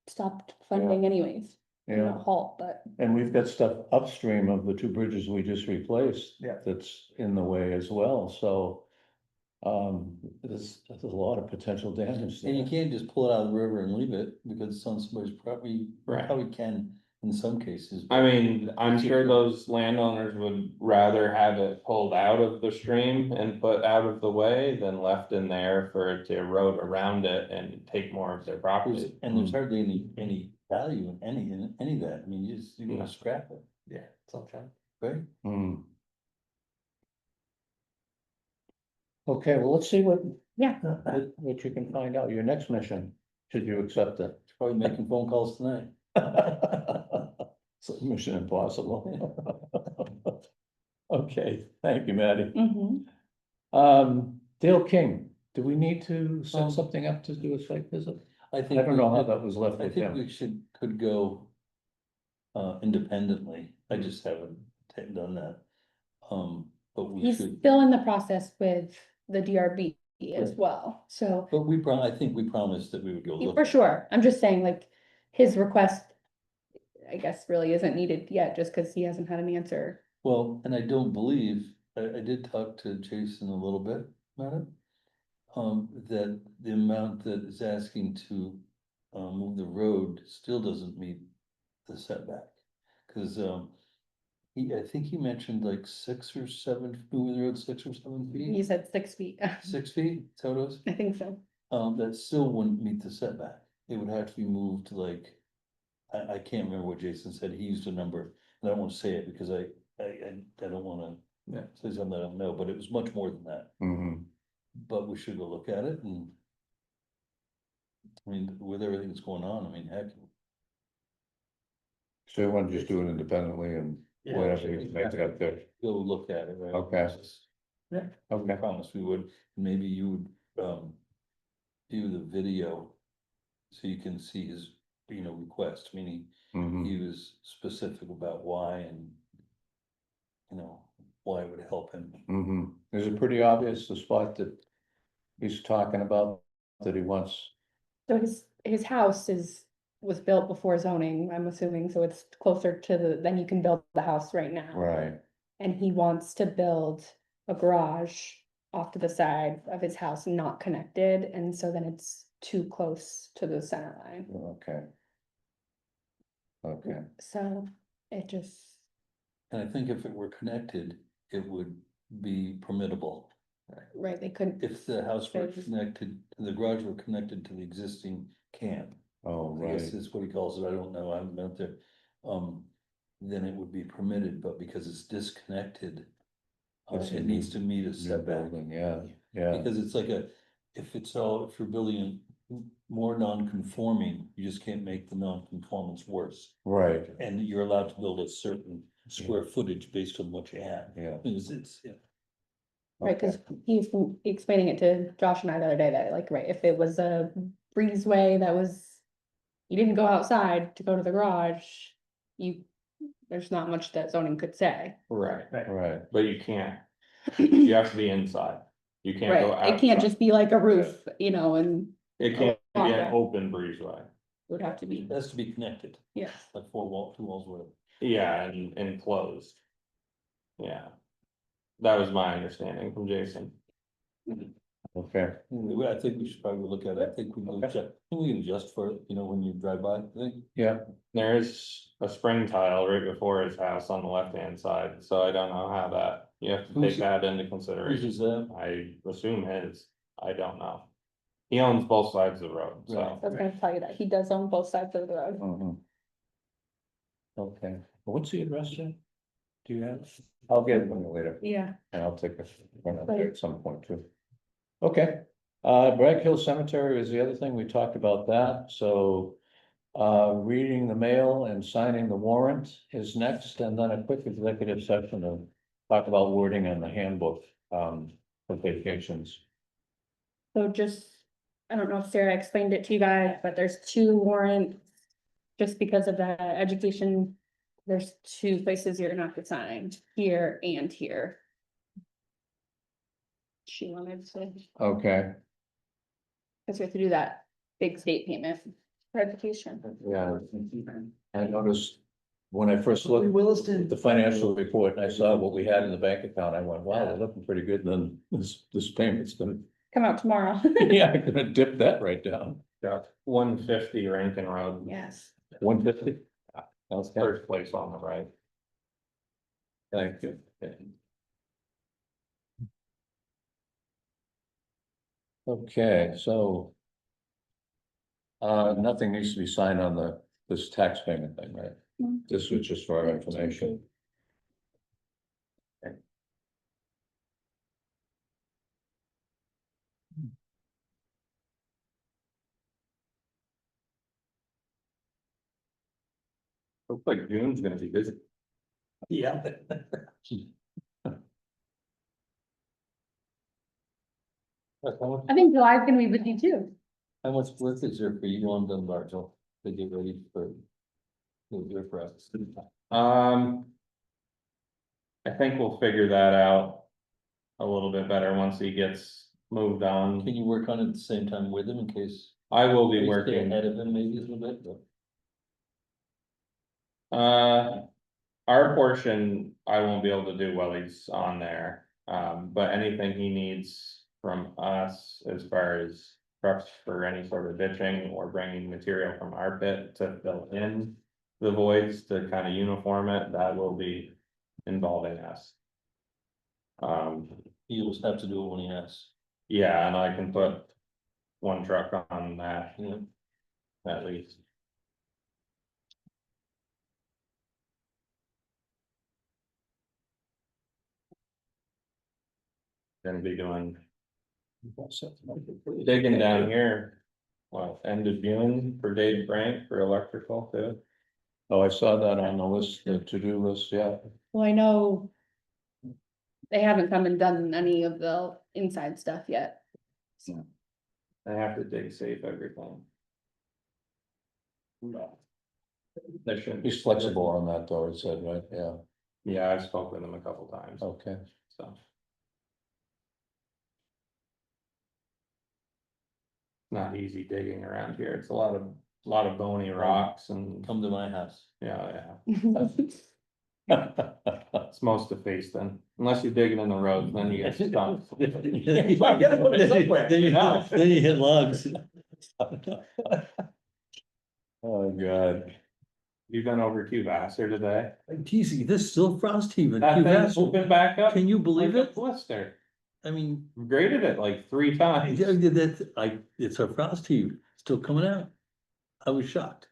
stopped funding anyways, yeah. not halt, but. And we've got stuff upstream of the two bridges we just replaced. Yeah. That's in the way as well, so. There's a lot of potential damage And you there. can't just pull it out of the river and leave it because it's on somebody's property. You Right. probably can in some cases. I but- mean, I'm sure those landowners would rather have it pulled out of the stream and put out of the way than left in there for it to erode around it and take more of their property. And there's hardly any value in any of that. I mean, you're No. gonna scrap it, Yeah, sometimes. right? Hmm. Okay, well, let's see what. Yeah. What you can find out, your next mission, should you accept it? Probably making phone calls tonight. It's mission impossible. Okay, thank you, Maddie. Dale King, do we need to set something up to do a site visit? I I think. don't we know how could- that was left I with think him. we could go. Independently, I just haven't done that. But we He's should, still in the process with the DRB as Right. well, so, but I think we promised that we would go look. for at it. sure, I'm just saying, like, his request. I guess really isn't needed yet, just cause he hasn't had an answer. Well, and I don't believe, I did talk to Jason a little bit about it. That the amount that is asking to, move the road still doesn't meet the setback. Cause, I think he mentioned like 6 or 7, moving the road 6 or 7 He feet, said 6 feet, 6 feet, is that what it was? I think so. That still wouldn't meet the setback. It would have to be moved like, I can't remember what Jason said. He used a number, and I don't want to say it because I don't wanna say something I don't know, but it was much more than that. Mhm. But we should go look at it and. I mean, with everything that's going on, I mean, heck. So you want to just do it independently and Yeah. whatever you make it up there, Go look at it, right? Okay. We okay, promised we would, maybe you would, do the video. So you can see his, request, meaning mhm, he was specific about why and. Why it would help him. mhm. Is it pretty obvious the spot that he's talking about, that he wants So his house was built before zoning, I'm assuming, so it's closer to than you can build the house right now. Right, And he wants to build a garage off to the side of his house, not connected, and so then it's too close to the center line. okay. Okay, So it just, And I think if it were connected, it would be permittable. right, they couldn't. If the house were Space. connected, the garage were connected to the existing camp, oh, I guess right, is what he calls it, I don't know, I haven't been up there. Then it would be permitted, but because it's disconnected, It's a it needs new- to meet a new setback. building, yeah, yeah, Because it's like if you're building more non-conforming, you just can't make the non-conformance worse. right, And you're allowed to build a certain square footage based on what you have. yeah. Yeah. Right, cause he's explaining it to Josh and I the other day that like, right, if it was a breezeway that was. You didn't go outside to go to the garage, there's not much that zoning could say. Right, Right, but you can't, you have to be inside. You can't go Right, it can't outside. just be like a roof, you know, and It can't be Okay. an open breezeway. it would have to be, It has to be connected, yes. like two walls were. Yeah, and enclosed. Yeah. That was my understanding from Jason. okay, I think we should probably look at it, I think we can adjust for it, when you drive by, I think. yeah, There is a spring tile right before his house on the left-hand side, so I don't know how that, you have to Who's- take that into Whose consideration. is that? I assume his, I don't know. He owns both sides of the road, so. I was gonna tell you that, he does own both sides of the road. mhm. Okay, what's the address then? Do you have? I'll get it from you later, Yeah. and I'll take a run up there at some point too. Okay, Bragg Hill Cemetery is the other thing, we talked about that, so. Reading the mail and signing the warrant is next, and then a quick executive session to talk about wording on the handbook, for vacations. So just, I don't know if Sarah explained it to you guys, but there's 2 warrants. Just because of the education, there's 2 places you're gonna have to sign, here and here. She wanted to, Okay, cause we have to do that big state payment for education. yeah, I noticed when I first looked at Williston. the financial report, and I saw what we had in the bank account, I went, wow, they're looking pretty good, and then this payment's gonna, Come out tomorrow. yeah, I'm gonna dip that right down. Got 150 Rankin Road, Yes. 150. Okay, first place on the right. thank you. Okay, so. Nothing needs to be signed on this tax payment thing, right? No. This was just for our information. Looks like June's gonna be busy. Yeah. I think July's gonna be busy too. How much work is there for you on Dunbarton to get ready for? The press? I think we'll figure that out a little bit better once he gets moved on. Can you work on it at the same time with him in case? I will be Stay working, ahead of him maybe a little bit, but. our portion, I won't be able to do while he's on there. But anything he needs from us as far as preps for any sort of ditching or bringing material from our pit to fill in the voids to kind of uniform it, that will be involving us. You'll just have to do it when he asks. Yeah, and I can put 1 truck on that, Yeah. at least. Gonna be doing digging down here. Well, end of June for Dave Frank for electrical too. Oh, I saw that on the list, the to-do list, yeah. Well, I know. They haven't come and done any of the inside stuff yet. So, I have to dig safe everything. They shouldn't. He's flexible on that though, it said, right, yeah, Yeah, I've spoken with him a couple times, okay. so. not easy digging around here. It's a lot of bony rocks and, Come to my house. yeah. It's most defaced then, unless you're digging in the road, then you get stuck. Then you hit logs. Oh, God. You've been over Q Vassar today. Geez, there's still frost heaving. That thing's open back up. Can you believe like a it? Blister. I mean, Graded it like 3 times. yeah, it's a frost heave, still coming out. I was shocked.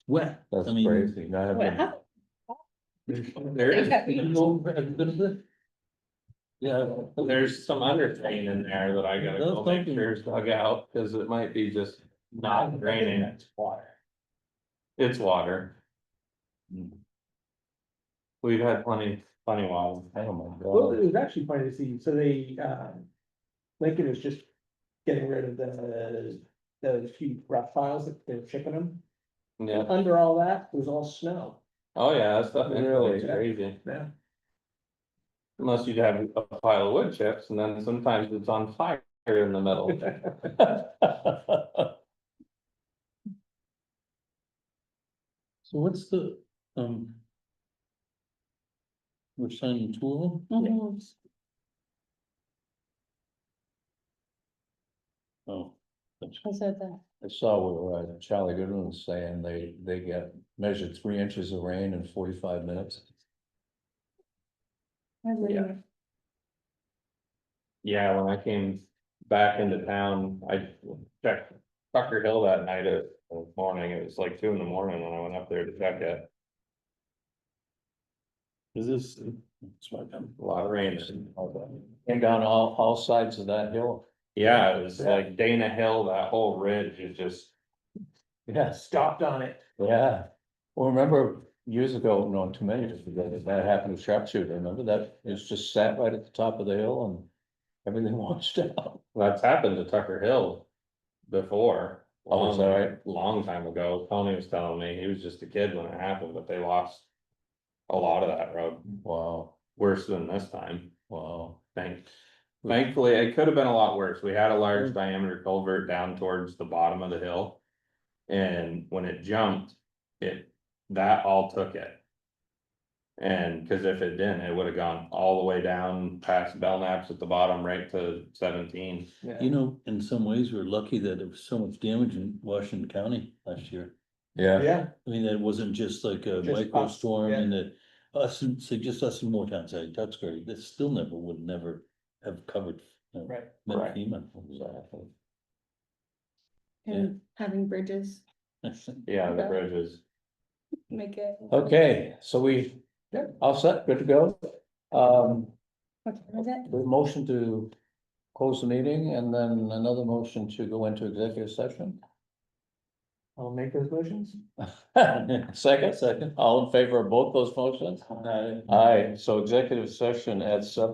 Wet. That's I mean, crazy. Now I've What been- happened? There is, Yeah. there's some underdrain in there that I gotta go make sure is dug out, cause it might be just not draining. It's water. It's water. We've had plenty water. Oh, my Well, it God. was actually funny to see, so they, Lincoln was just getting rid of the few rough piles that they're chipping them. Yeah, Under all that, it was all snow. oh yeah, that stuff Really? is crazy. Yeah. Unless you'd have a pile of wood chips, and then sometimes it's on fire in the middle. So what's the, we're signing two of them? Mhm. Oh. I said that. I saw where Charlie Goodwin was saying they get measured 3 inches of rain in 45 minutes. Yeah. Yeah, when I came back into town, I checked Tucker Hill that night at morning, it was like 2 in the morning when I went up there to check it. Is this? A lot of rain. Came down all sides of that hill. Yeah, it was like Dana Hill, that whole ridge is just, Yeah, Stopped on it. yeah. Well, remember years ago, no, too many years ago, that happened with sharpshooter. Remember that? It was just sat right at the top of the hill and everything washed out. that's happened to Tucker Hill before. Oh, is that right? Long time ago, Tony was telling me, he was just a kid when it happened, but they lost a lot of that road, Wow, worse than this time, wow. thankfully, it could have been a lot worse, we had a large diameter culvert down towards the bottom of the hill. And when it jumped, that all took it. And cause if it didn't, it would have gone all the way down past Belknaps at the bottom, right to 17. You know, in some ways, we're lucky that there was so much damage in Washington County last year. Yeah, Yeah, I mean, that wasn't just like a Just micro us, storm yeah. and that just us in Moortown side, Duxbury, that still would never have covered. right. Met Correct. FEMA. exactly. And having bridges Yeah, the Okay. bridges. make it. Okay, so all set, good to go. What time is it? The motion to close the meeting and then another motion to go into executive session. I'll make those motions. Second, all in favor of both those motions? Aye, so executive session at 7:00.